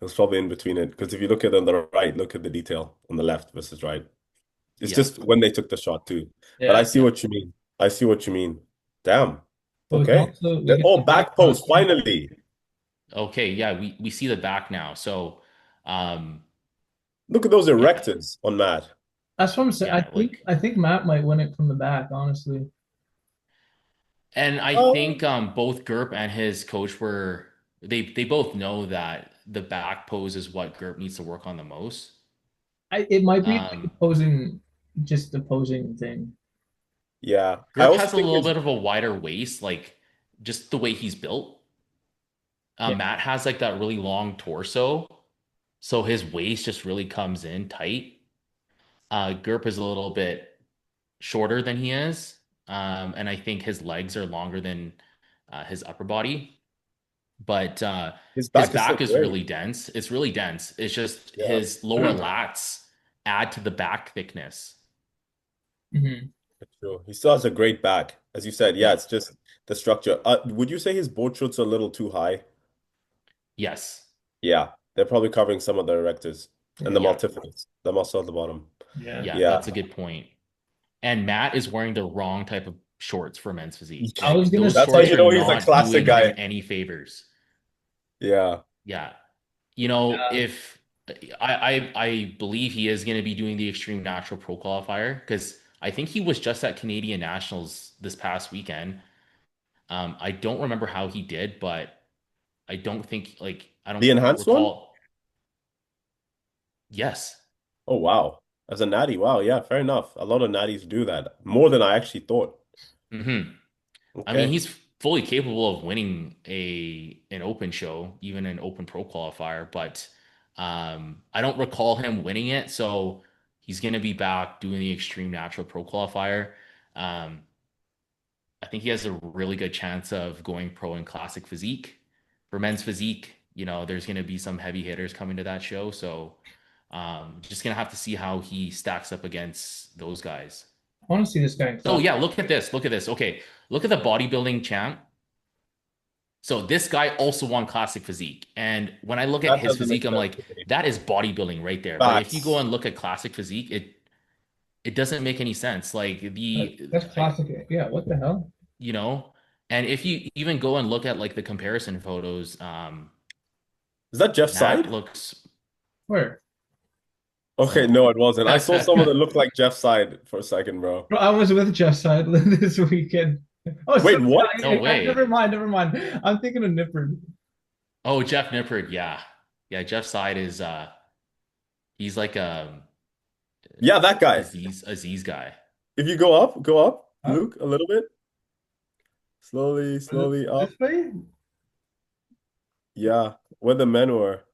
It was probably in between it. Because if you look at on the right, look at the detail on the left versus right. It's Yeah. just when they took the shot too. But I Yeah. see Yeah. what you mean. I see what you mean. Damn. But we can Okay. also we can Oh, see back back shots post, too. finally. Okay, yeah, we see the back now. So Um, Look at those yeah, erectors on Matt. That's what I'm saying. I yeah, think like, I think Matt might win it from the back, honestly. and I think Oh, both Gerp and his coach were they both know that the back pose is what Gerp needs to work on the most. It might be like Um, opposing, just opposing thing. yeah. I Gerp also has a think little his bit of a wider waist, like just the way he's built. Yeah. Matt has like that really long torso, so his waist just really comes in tight. Gerp is a little bit shorter than he is, and I think his legs are longer than his upper body. But his his back is still back is great. really dense. It's really dense. It's just Yeah. his lower lats add to the back thickness. Hmm. Sure. He still has a great back. As you said, yeah, Yeah. it's just the structure. Would you say his board shorts are a little too high? Yes. Yeah. They're probably covering some of the erectors and the Yeah. Yeah. multifidus, the muscle at the bottom. Yeah. Yeah. Yeah. That's a good point. And Matt is wearing the wrong type of shorts for men's physique. I was Like gonna those That's how shorts you are say, know he's a not classic doing him guy. any favors. Yeah. Yeah. You know, uh, if I believe he is going to be doing the Extreme Natural Pro Qualifier because I think he was just at Canadian Nationals this past weekend. I don't remember how he did, but I don't think like I don't The enhanced one? recall. Yes. Oh, wow. As a natty, wow. Yeah, fair enough. A lot of natties do that. More than I actually thought. Hmm. I mean, Okay. he's fully capable of winning an open show, even an open pro qualifier, but I don't recall him winning it. So he's going to be back doing the Extreme Natural Pro Qualifier. Um, I think he has a really good chance of going pro in classic physique. For men's physique, you know, there's going to be some heavy hitters coming to that show. So just going to have to see how he stacks up against those guys. I want to see this guy in So class. yeah, look at this. Look at this. Okay. Look at the bodybuilding champ. So this guy also won classic physique. And when I look at That his doesn't make physique, I'm sense like, to me. that is bodybuilding right there. But if you go Facts. and look at classic physique, it doesn't make any sense. Like That's classic. Yeah. What the hell? you know, and if you even go and look at like the comparison photos, Is that Jeff's Matt side? looks Where? Okay, no. no, it wasn't. I saw someone that looked like Jeff's side for a second, bro. Bro, I was with Jeff Seidlin this weekend. Oh, so Wait, what? No never way. mind, never mind. I'm thinking of Nippert. Oh, Jeff Nippard, yeah. Yeah, Jeff's side is he's like Yeah, that guy. Aziz guy. If you go up, Huh? Luke, a little bit. Slowly, Was it slowly up. this way? Yeah, where the men were.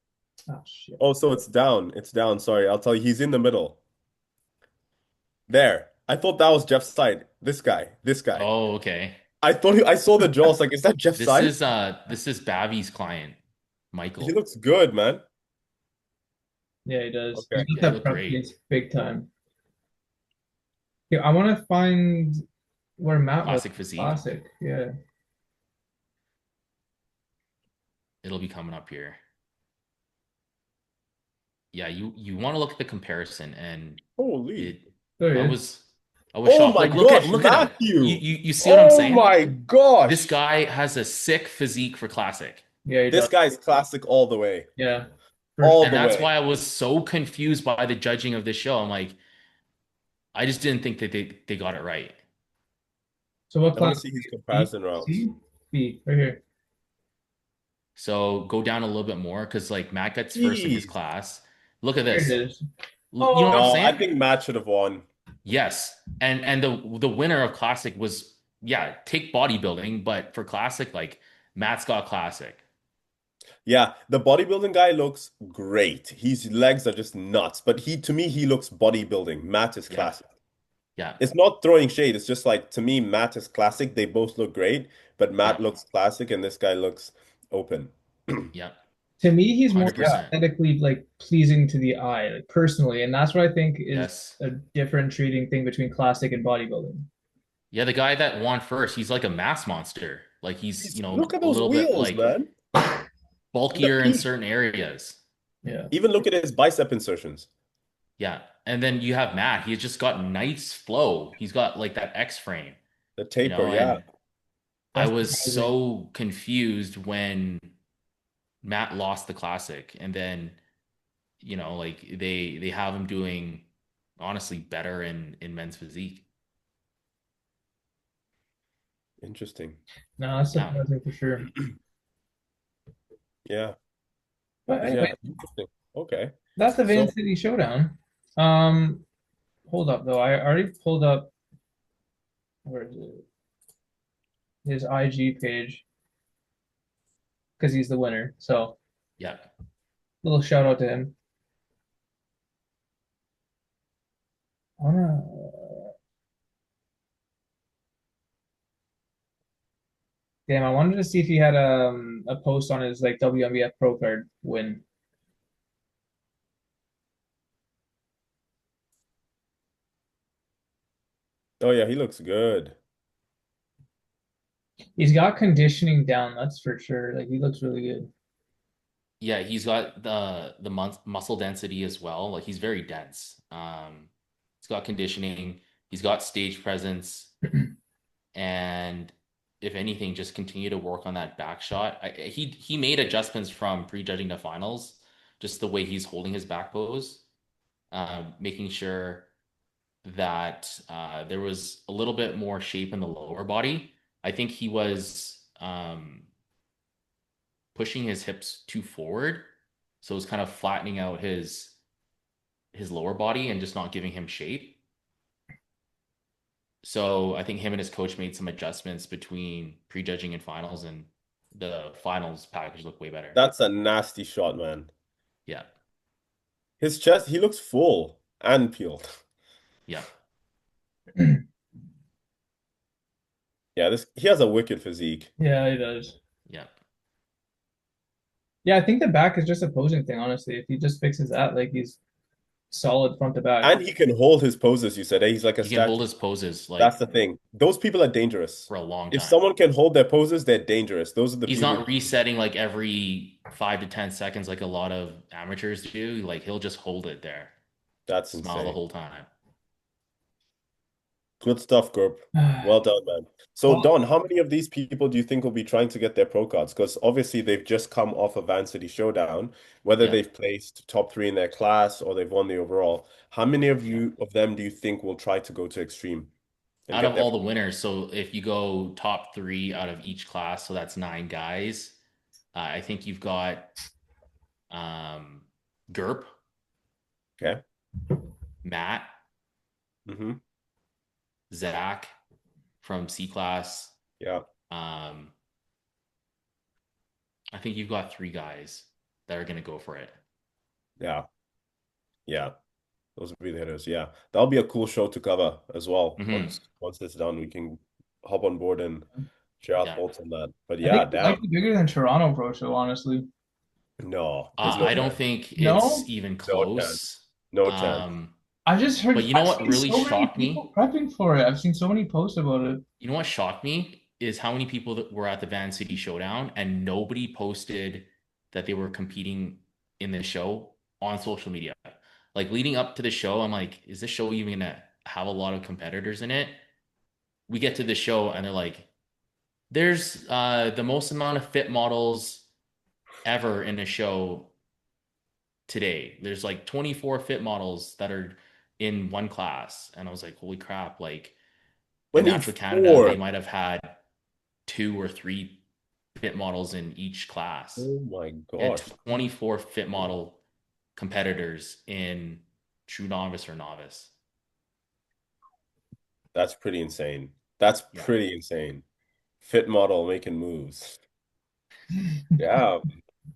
Oh shit. Oh, so it's down. It's down. Sorry, I'll tell you. He's in the middle. There. I thought that was Jeff's side. This guy. This guy. Oh, okay. I saw the jaw. I was like, is that Jeff's side? This is Bavi's client, He Michael. looks good, man. Yeah, he does. He's Okay. got Yeah, he that looked prep great. face big time. Yeah, I want to find where Matt was. Classic physique. Classic. Yeah. It'll be coming up here. Yeah, you want to look at the comparison and Holy. it There he I is. was I was Oh shocked. my Like gosh, look at him. Matthew. You see what I'm Oh saying? my This gosh. guy has a sick physique for classic. Yeah, he This does. guy's classic all the way. Yeah. For All And the that's way. why I was so confused by the judging of this show. I'm like, I just didn't think that they got it right. So what I want to class? see his B, comparison rounds. C, B, right here. So go down a little bit more because like Matt gets first in his Jeez. class. Look at Here it this. is. You know what I'm Oh, No, I saying? think Matt should have won. Yes. And the winner of classic was yeah, take bodybuilding, but for classic, like Matt's got classic. Yeah, the bodybuilding guy looks great. His legs are just nuts, but to me, he looks bodybuilding. Matt is Yeah. classic. Yeah. It's not throwing shade. It's just like to me, Matt is classic. They both look great, but Yeah. Matt looks classic and this guy looks open. Yeah. to me, he's more 100%. 100%. aesthetically like pleasing to the eye, like personally, and that's what I think is Yes. a differentiating thing between classic and bodybuilding. Yeah, the guy that won first, he's like a mass monster. Like he's, you know, Look at a those little bit wheels, like man. bulkier in certain areas. Yeah. Even look at his bicep insertions. Yeah. And then you have Matt. He's just got nice flow. He's got like that X frame, The you taper, know, yeah. and I That's was surprising. so confused when Matt lost the classic. And then like they have him doing honestly better in men's physique. Interesting. No, that's Yeah. surprising for sure. Yeah. But Yeah. anyway, Interesting. Okay. that's the So, Vancity Showdown. Um, hold up though. I already pulled up where is it? His IG page because he's the winner. So Yeah. little shout out to him. I wanna, damn, I wanted to see if he had a post on his like WNBF Pro card win. oh yeah, he looks good. He's got conditioning down, that's for sure. Like he looks really good. Yeah, he's got the muscle density as well. Like he's very dense. He's got conditioning, he's got stage presence, and if anything, just continue to work on that back shot. He made adjustments from prejudging the finals, just the way he's holding his back pose, making sure that there was a little bit more shape in the lower body. I think he was pushing his hips too forward, so it's kind of flattening out his lower body and just not giving him shape. So I think him and his coach made some adjustments between prejudging and finals, and the finals package looked way better. That's a nasty shot, man. Yeah, His chest, he looks full and peeled. yeah, Yeah, this he has a wicked physique. Yeah, he does. yeah. Yeah, I think the back is just a posing thing, honestly. If he just fixes that, like he's solid front to back. And he can hold his poses, you said. Eh? He's like a He can hold statue. his poses That's like the thing. Those people are dangerous. for a long If time. someone can hold their poses, they're dangerous. Those are the He's people. not resetting like every 5 to 10 seconds like a lot of amateurs do. Like he'll just hold it there, That's smile the insane. whole time. Good stuff, Group. Well done, man. So, Well, Don, how many of these people do you think will be trying to get their pro cards? Because obviously they've just come off a Vancity Showdown, whether Yeah. they've placed top three in their class or they've won the overall. How many of them do you think will try to go to Extreme and Out of get their all pro? the winners, so if you go top three out of each class, so that's 9 guys. I think you've got um, Gerp, Okay. Matt, Mm-hmm. Zach from C class. Yeah. Um, I think you've got 3 guys that are going to go for it. Yeah. Yeah. Those would be the hitters. Yeah. That'll be a cool show to cover as well. Hmm. Once it's done, we can hop on board and share our Yeah. thoughts on that. But I yeah, think it damn. might be bigger than Toronto Pro Show, honestly. No, there's no I don't chance. think it's No? even No chance. close. No chance. Um, I just but heard, you know I've what seen really so many shocked people me? prepping for it. I've seen so many posts about it. You know what shocked me is how many people that were at the Van City Showdown and nobody posted that they were competing in the show on social media. Like leading up to the show, I'm like, is this show even gonna have a lot of competitors in it? We get to the show and they're like, there's the most amount of fit models ever in a show today. There's like 24 fit models that are in one class. And I was like, holy crap, like in Natural Canada, they 24. might have had 2 or 3 fit models in each class. Oh my They had gosh. 24 fit model competitors in true novice or novice. That's pretty insane. That's Yeah. pretty insane. Fit model making moves. Yeah.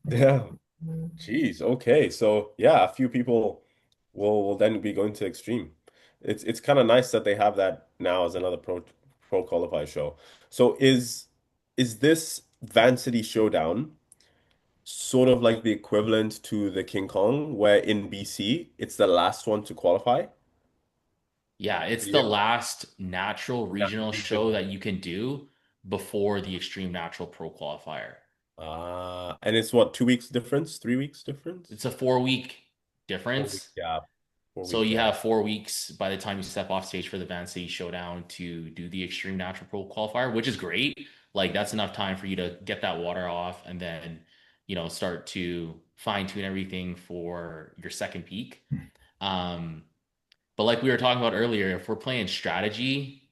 Yeah. Jeez. Okay. So yeah, a few people will then be going to Extreme. It's kind of nice that they have that now as another pro qualifier show. So is this Vancity Showdown sort of like the equivalent to the King Kong, where in BC it's the last one to qualify? Yeah, it's the Yeah. last natural Yeah. regional show that you can do before the Extreme Natural Pro Qualifier. And it's what, 2 weeks difference, 3 weeks difference? It's a 4 week 4 week difference. gap, four So week you gap. have 4 weeks by the time you step off stage for the Van City Showdown to do the Extreme Natural Pro Qualifier, which is great. Like that's enough time for you to get that water off and then start to fine tune everything for your second peak. Um, but like we were talking about earlier, if we're playing strategy,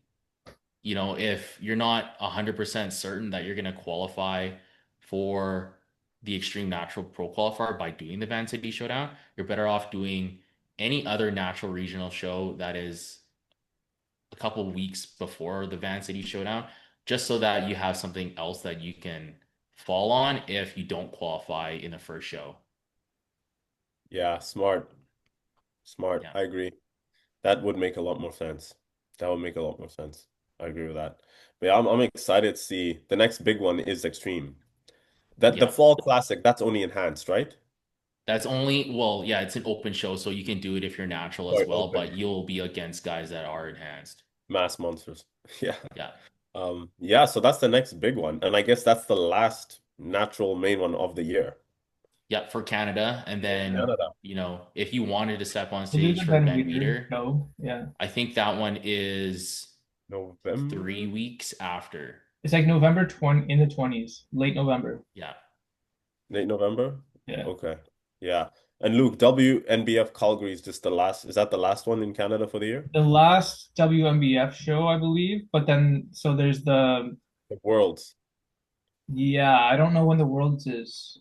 if you're not 100% certain that you're going to qualify for the Extreme Natural Pro Qualifier by doing the Vancity Showdown, you're better off doing any other natural regional show that is a couple weeks before the Vancity Showdown, just so that you have something else that you can fall on if you don't qualify in the first show. Yeah, smart. Smart. Yeah. I agree. That would make a lot more sense. That would make a lot more sense. I agree with that. But yeah, I'm excited to see the next big one is Extreme. That the Yeah. Fall Classic, that's only enhanced, right? That's only, well, yeah, it's an open show, so you can do it if you're natural as Sorry, well, open. but you'll be against guys that are enhanced. Mass monsters. Yeah. Yeah. Yeah, so that's the next big one. And I guess that's the last natural main one of the year. Yeah, for Canada. And then, Canada. if you wanted to step on We'll do stage the for Ben Ben Weeder Weeder, show. Yeah. I think that one is November? 3 weeks after. It's like November 20 in the 20s, late November. Yeah. Late November? Yeah. Okay. Yeah. And Luke, WNBF Calgary is just the last, is that the last one in Canada for the year? The last WMBF show, I believe, but then so there's the The Worlds. yeah, I don't know when the Worlds is.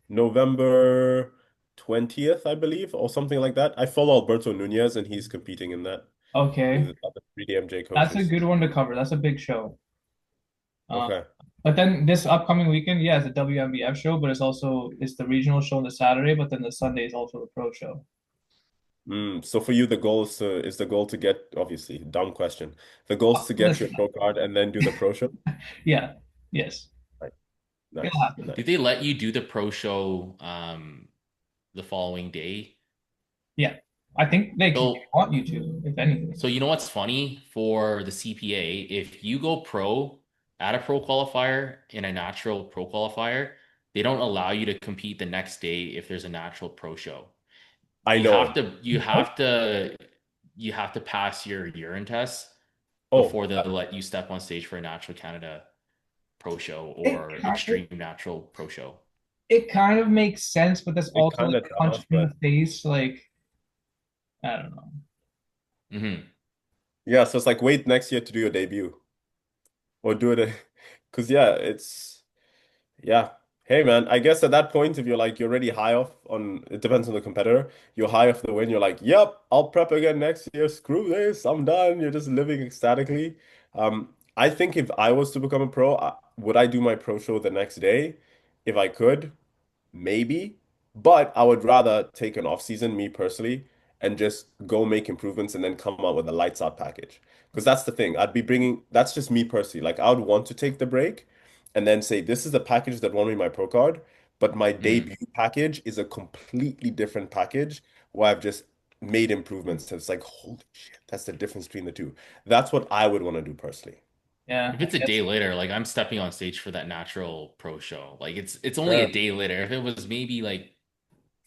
November 20th, I believe, or something like that. I follow Alberto Nunez and he's competing in that Okay. with other 3DMJ That's a coaches. good one to cover. That's a big show. Uh, Okay. but then this upcoming weekend, yeah, it's a WMBF show, but it's the regional show on the Saturday, but then the Sunday is also the pro show. So for you, the goal is the goal to get, obviously, dumb question. The goal is to get your Listen, pro card and then do the pro show? yeah, yes, Right. it'll Nice. happen. Did Nice. they let you do the pro show the following day? Yeah, I think they So want you to, if anything. so you know what's funny for the CPA, if you go pro at a pro qualifier in a natural pro qualifier, they don't allow you to compete the next day if there's a natural pro show. I You have know. to you have to you have to pass your urine test Oh, before they'll let you step on stage for a Natural Canada Pro Show It or kind of, Extreme Natural Pro Show. it kind of makes sense, but that's it also kind like of a punch does, in but the face. Like, I don't know. Hmm. yeah, so it's like wait next year to do your debut or do it because yeah, it's yeah. Hey man, I guess at that point, if you're like you're already high off on it depends on the competitor, you're high off the win, you're like, yep, I'll prep again next year. Screw this, I'm done. You're just living ecstatically. I think if I was to become a pro, would I do my pro show the next day? If I could, maybe, but I would rather take an off season, me personally, and just go make improvements and then come out with a lights out package. Because that's the thing. That's just me personally. Like I would want to take the break and then say, this is the package that won me my pro card, but my Hmm. debut package is a completely different package where I've just made improvements. So it's like, holy shit, that's the difference between the two. That's what I would want to do personally. Yeah, If I it's a day guess later, like I'm stepping on stage for that Natural Pro Show. Like it's only a Fair, day later. If it was maybe like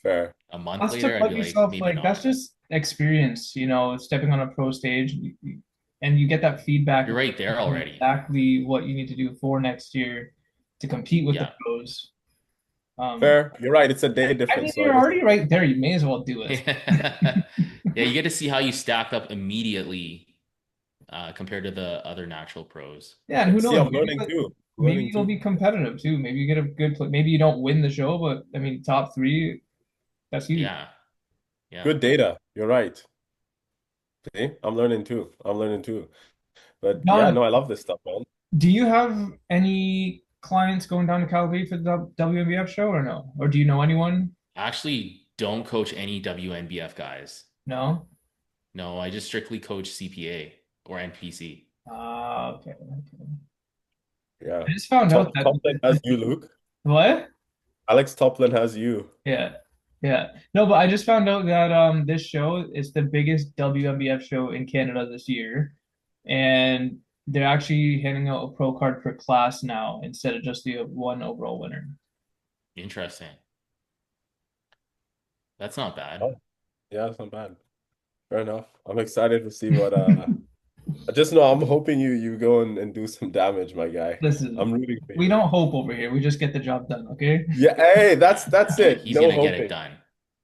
fair. a month that's to later, I'd put be like, yourself maybe like that's not. just experience, stepping on a pro stage, and you get that feedback You're of right there already. exactly what you need to do for next year to compete with the Yeah. pros. Um, Fair. You're right. It's a day I mean, difference, so I you're guess already right there. You may as well do it. Yeah. Yeah, you get to see how you stack up immediately compared to the other natural pros. Yeah, and who see, knows? I'm learning too. Maybe Learning you'll too. be competitive too. Maybe you get a good play. Maybe you don't win the show, but I mean, top three, that's huge. Yeah. Yeah. Good data. You're right. See, I'm learning too. I'm learning too. But yeah, John, no, I love this stuff, man. do you have any clients going down to Calgary for the WNBF show or no? Or do you know anyone? I actually don't coach any WNBF guys. No? No, I just strictly coach CPA or NPC. Ah, okay, okay. Yeah. I just found out that Toplin has you, Luke. what? Alex Toplin has you. Yeah. Yeah. No, but I just found out that this show is the biggest WNBF show in Canada this year. And they're actually handing out a pro card per class now instead of just the one overall winner. Interesting. That's not bad. Oh, yeah, that's not bad. Fair enough. I'm excited to see Just know I'm hoping you go and do some damage, my guy. I'm Listen, rooting for we you. don't hope over here. We just get the job done, okay? Yeah, hey, that's it. He's No gonna get it hoping. done.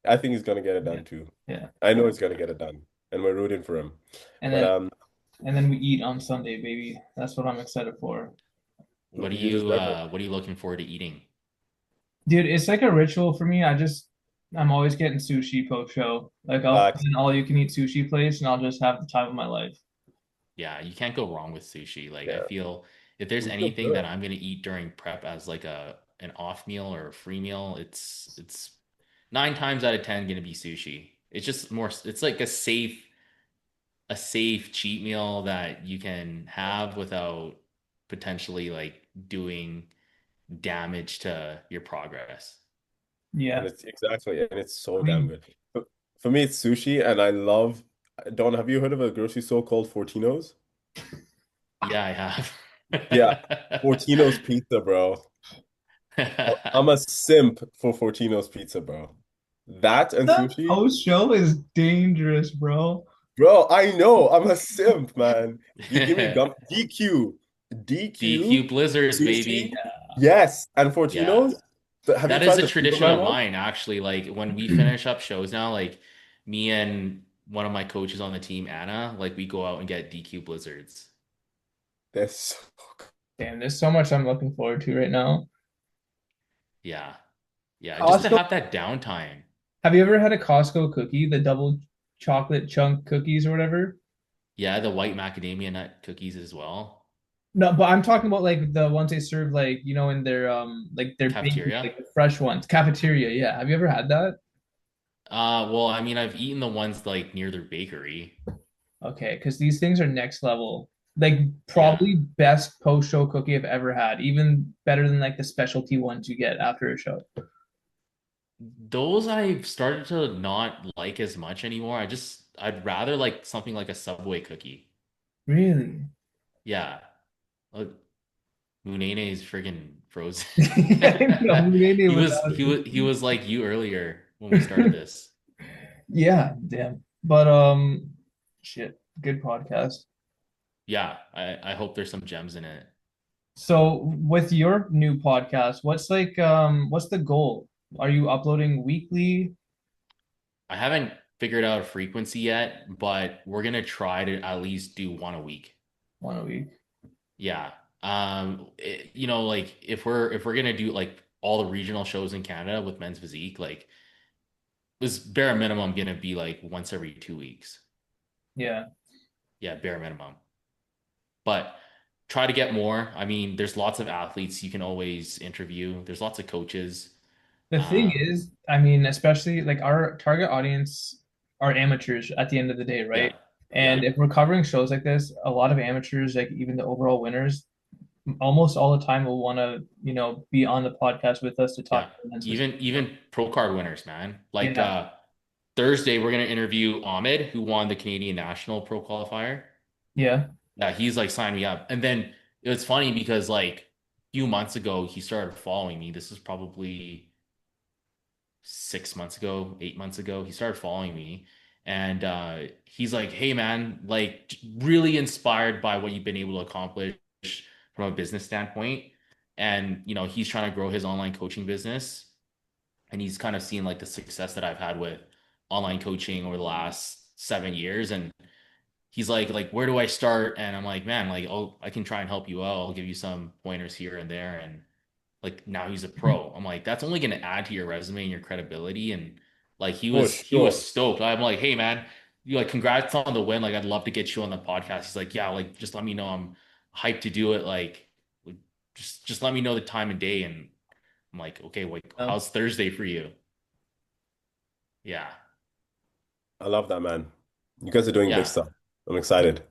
I think he's gonna get it Yeah. done too. Yeah. I know he's gonna get it done, and we're rooting for him. And But then we eat on Sunday, baby. That's what I'm excited for. you deserve it. What are you looking forward to eating? Dude, it's like a ritual for me. I'm always getting sushi post show. Like I'll find Facts. an all you can eat sushi place and I'll just have the time of my life. Yeah, you can't go wrong with sushi. Like I Yeah, feel if there's you feel anything that good. I'm gonna eat during prep as like a an off meal or a free meal, it's 9 times out of 10 gonna be sushi. It's just more it's like a safe cheat meal that you can have without potentially like doing damage to your progress. And Yeah. it's exactly, and it's so I damn mean, good. For me, it's sushi, and I love. Don, have you heard of a grocery store called Fortino's? Yeah, I have. Yeah, Fortino's pizza, bro. I'm a simp for Fortino's pizza, bro. That and the sushi, post show is dangerous, bro. bro. I know I'm a simp, man. You give me gum DQ, DQ, DQ Blizzards, sushi, baby. yes, and Yeah. Fortino's. Have you That is tried a the tradition Superman of one? mine, actually. Like when we finish up shows now, like me and one of my coaches on the team, Anna, like we go out and get DQ Blizzards. They're so good. Damn, there's so much I'm looking forward to right now. Yeah. Yeah. Just to Costco, have that downtime. have you ever had a Costco cookie, the double chocolate chunk cookies or whatever? Yeah, the white macadamia nut cookies as well. No, but I'm talking about like the ones they serve like, in their like their bakery, Cafeteria. like the fresh ones. Cafeteria, yeah. Have you ever had that? Well, I mean, I've eaten the ones like near their bakery. Okay, because these things are next level. Like Yeah. probably best post-show cookie I've ever had. Even better than like the specialty ones you get after a show. Those I've started to not like as much anymore. I'd rather like something like a Subway cookie. Really? Yeah. Like, Munene is friggin' frozen. I know, maybe He was like you earlier when we started this. Yeah, damn. But shit, good podcast. Yeah, I hope there's some gems in it. So with your new podcast, what's the goal? Are you uploading weekly? I haven't figured out a frequency yet, but we're gonna try to at least do one a week. One a week. Yeah. Like if we're gonna do like all the regional shows in Canada with men's physique, like was bare minimum gonna be like once every 2 weeks. Yeah. Yeah, bare minimum. But try to get more. I mean, there's lots of athletes you can always interview. There's lots of coaches. The thing Um, is, I mean, especially like our target audience are amateurs at the end of the day, right? yeah, yeah, And if we're covering shows like this, a lot of amateurs, like even the overall winners, almost all the time will want to, be on the podcast with us to talk yeah. about men's physique. Even pro card winners, man. Like Yeah. Thursday, we're gonna interview Ahmed, who won the Canadian National Pro Qualifier. Yeah. Yeah, he's like signed me up. And then it was funny because like a few months ago, he started following me. This is probably 6 months ago, 8 months ago. He started following me. And he's like, hey man, like really inspired by what you've been able to accomplish from a business standpoint. And he's trying to grow his online coaching business. And he's kind of seen like the success that I've had with online coaching over the last 7 years. And he's like, where do I start? And I'm like, man, like, oh, I can try and help you out. I'll give you some pointers here and there. And like now he's a pro. I'm like, that's only going to add to your resume and your credibility. And like For he was sure. stoked. I'm like, hey man, you like congrats on the win. Like I'd love to get you on the podcast. He's like, yeah, like just let me know. I'm hyped to do it. Like, just let me know the time and day. And I'm like, okay, like No. how's Thursday for you? Yeah, I love that, man. You guys are doing big yeah. stuff. I'm excited.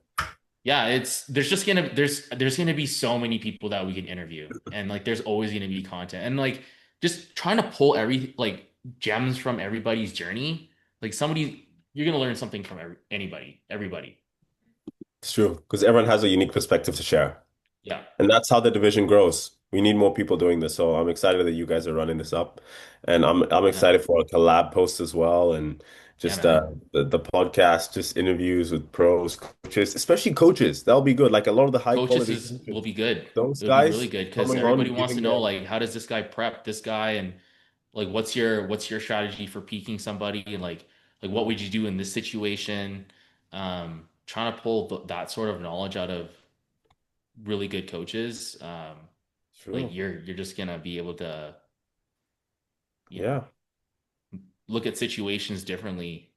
Yeah, there's gonna be so many people that we can interview, and like there's always gonna be content, and like just trying to pull every like gems from everybody's journey. Like somebody, you're gonna learn something from everybody. It's true because everyone has a unique perspective to share. Yeah, And that's how the division grows. We need more people doing this. So I'm excited that you guys are running this up. And I'm yeah, excited for a collab post as well. And Yeah, Just man. the podcast, just interviews with pros, coaches, especially coaches. That'll be good. Like a lot of the high Coaches quality is will coaches, be good. those It'll be really guys good because coming on, everybody wants to giving know their like how does this guy prep this guy and like what's your strategy for peaking somebody and like what would you do in this situation? Trying to pull that sort of knowledge out of really good coaches. Like true. you're just gonna be able to, you know, Yeah, look at situations differently.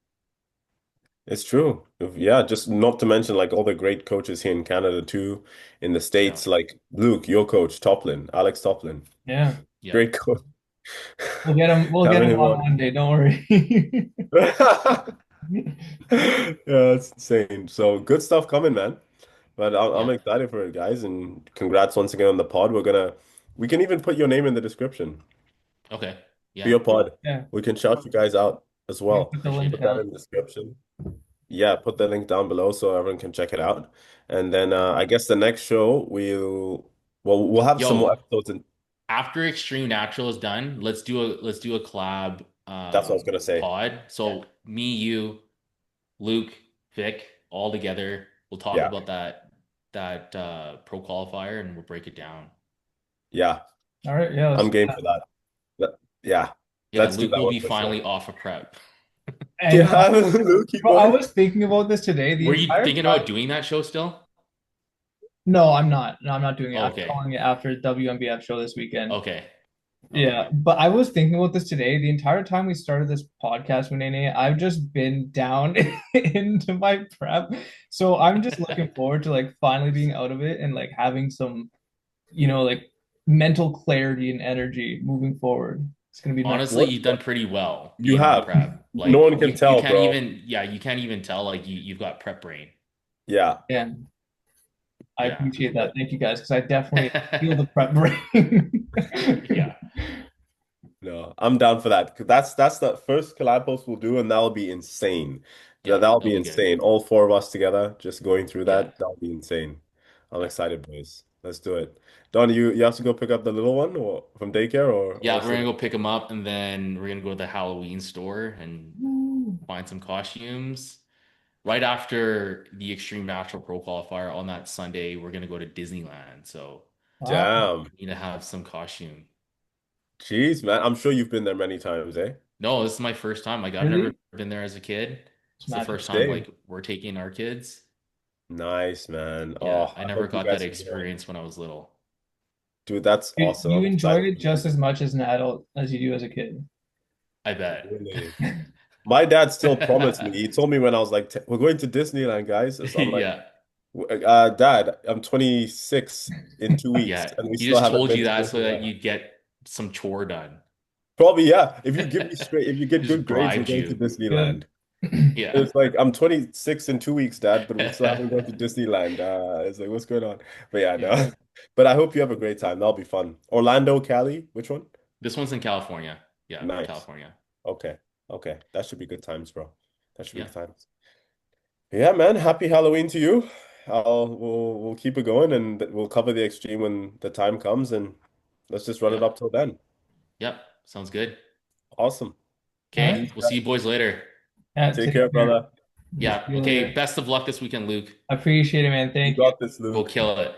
it's true. Yeah, just not to mention like all the great coaches here in Canada too, in the Yeah. States, like Luke, your coach, Toplin, Alex Toplin. Yeah. Yeah. Great coach. We'll get Having him him on on. one day, don't worry. Yeah, that's insane. So good stuff coming, man. But I'm Yeah. excited for it, guys, and congrats once again on the pod. We can even put your name in the description Okay. for Yeah. your pod. Yeah. We can shout you guys out as You can well. put the Appreciate link Put it. that down. in the description. Yeah, put the link down below so everyone can check it out. And then I guess the next show we'll have some more Yo, episodes, and after Extreme Natural is done, let's do a collab that's what I was gonna say. pod. So me, you, Luke, Vic, all together. We'll talk Yeah, about that pro qualifier and we'll break it down. All right. Yeah. I'm game for that. Yeah, Yeah, let's do Luke that will one be for sure. finally off of prep. And Yeah, Lucky bro, I boy. was thinking about this today. The Were you entire thinking time. about doing that show still? No, I'm not. No, I'm not doing it. Oh, I'm okay. calling it after the WNBF show this weekend. Okay. Okay. Yeah, but I was thinking about this today. The entire time we started this podcast with Nene, I've just been down into my prep. So I'm just looking forward to like finally being out of it and like having some, like mental clarity and energy moving forward. It's gonna be nice. Honestly, What you've done pretty well you being on have? prep. No Like one can you tell, can't bro. even yeah, you can't even tell like you've got prep brain. Yeah. Yeah, I Yeah. appreciate that. Thank you guys, because I definitely feel the prep brain. Yeah. No, I'm down for that. 'Cause that's the first collab post we'll do, and that'll be insane. Yeah, That'll that'll be be good. insane. All four of us together, just going through Yeah. that'll be insane. I'm Yeah. excited, boys. Let's do it. Don, you have to go pick up the little one or from daycare Yeah, or we're gonna sit. go pick them up and then we're gonna go to the Halloween store and find some costumes. Right after the Extreme Natural Pro Qualifier on that Sunday, we're gonna go to Disneyland. So Wow, Damn. we need to have some costume. Jeez, man. I'm sure you've been there many times, eh? No, this is my first time. Like I've never really? been there as a kid. It's It's the magic. first time Same. like we're taking our kids. Nice, man. Oh, Yeah, I I never hope you got that guys can go. experience when I was little. Dude, that's awesome. You I'm enjoyed excited it for you. just as much as an adult as you do as a kid. I bet. Really. My dad still promised me. He told me when I was like, we're going to Disneyland, guys." So I'm like, Yeah. Dad, I'm 26 in 2 weeks, Yeah. and we He still just haven't told been you to that so that Disneyland. you'd get some chore done. Probably, yeah. If you get good Just grades, we're bribed going to you. Good. Disneyland. Yeah. It's like I'm 26 in 2 weeks, Dad, but we still haven't gone to Disneyland. It's like, what's going on? But yeah, Yeah. no. But I hope you have a great time. That'll be fun. Orlando, Cali, which one? This one's in California. Yeah, Nice. California. Okay. Okay. That should be good times, bro. That should be Yeah. good times. Yeah, man. Happy Halloween to you. We'll keep it going and we'll cover the extreme when the time comes and let's just run it Yeah. up till then. Yep. Sounds good. Awesome. All right. Okay. We'll see you boys later. Yeah, Take take care, care. brother. See Yeah. you Okay. later. Best of luck this weekend, Luke. I appreciate it, man. You Thank you. got this, Go Luke. kill it.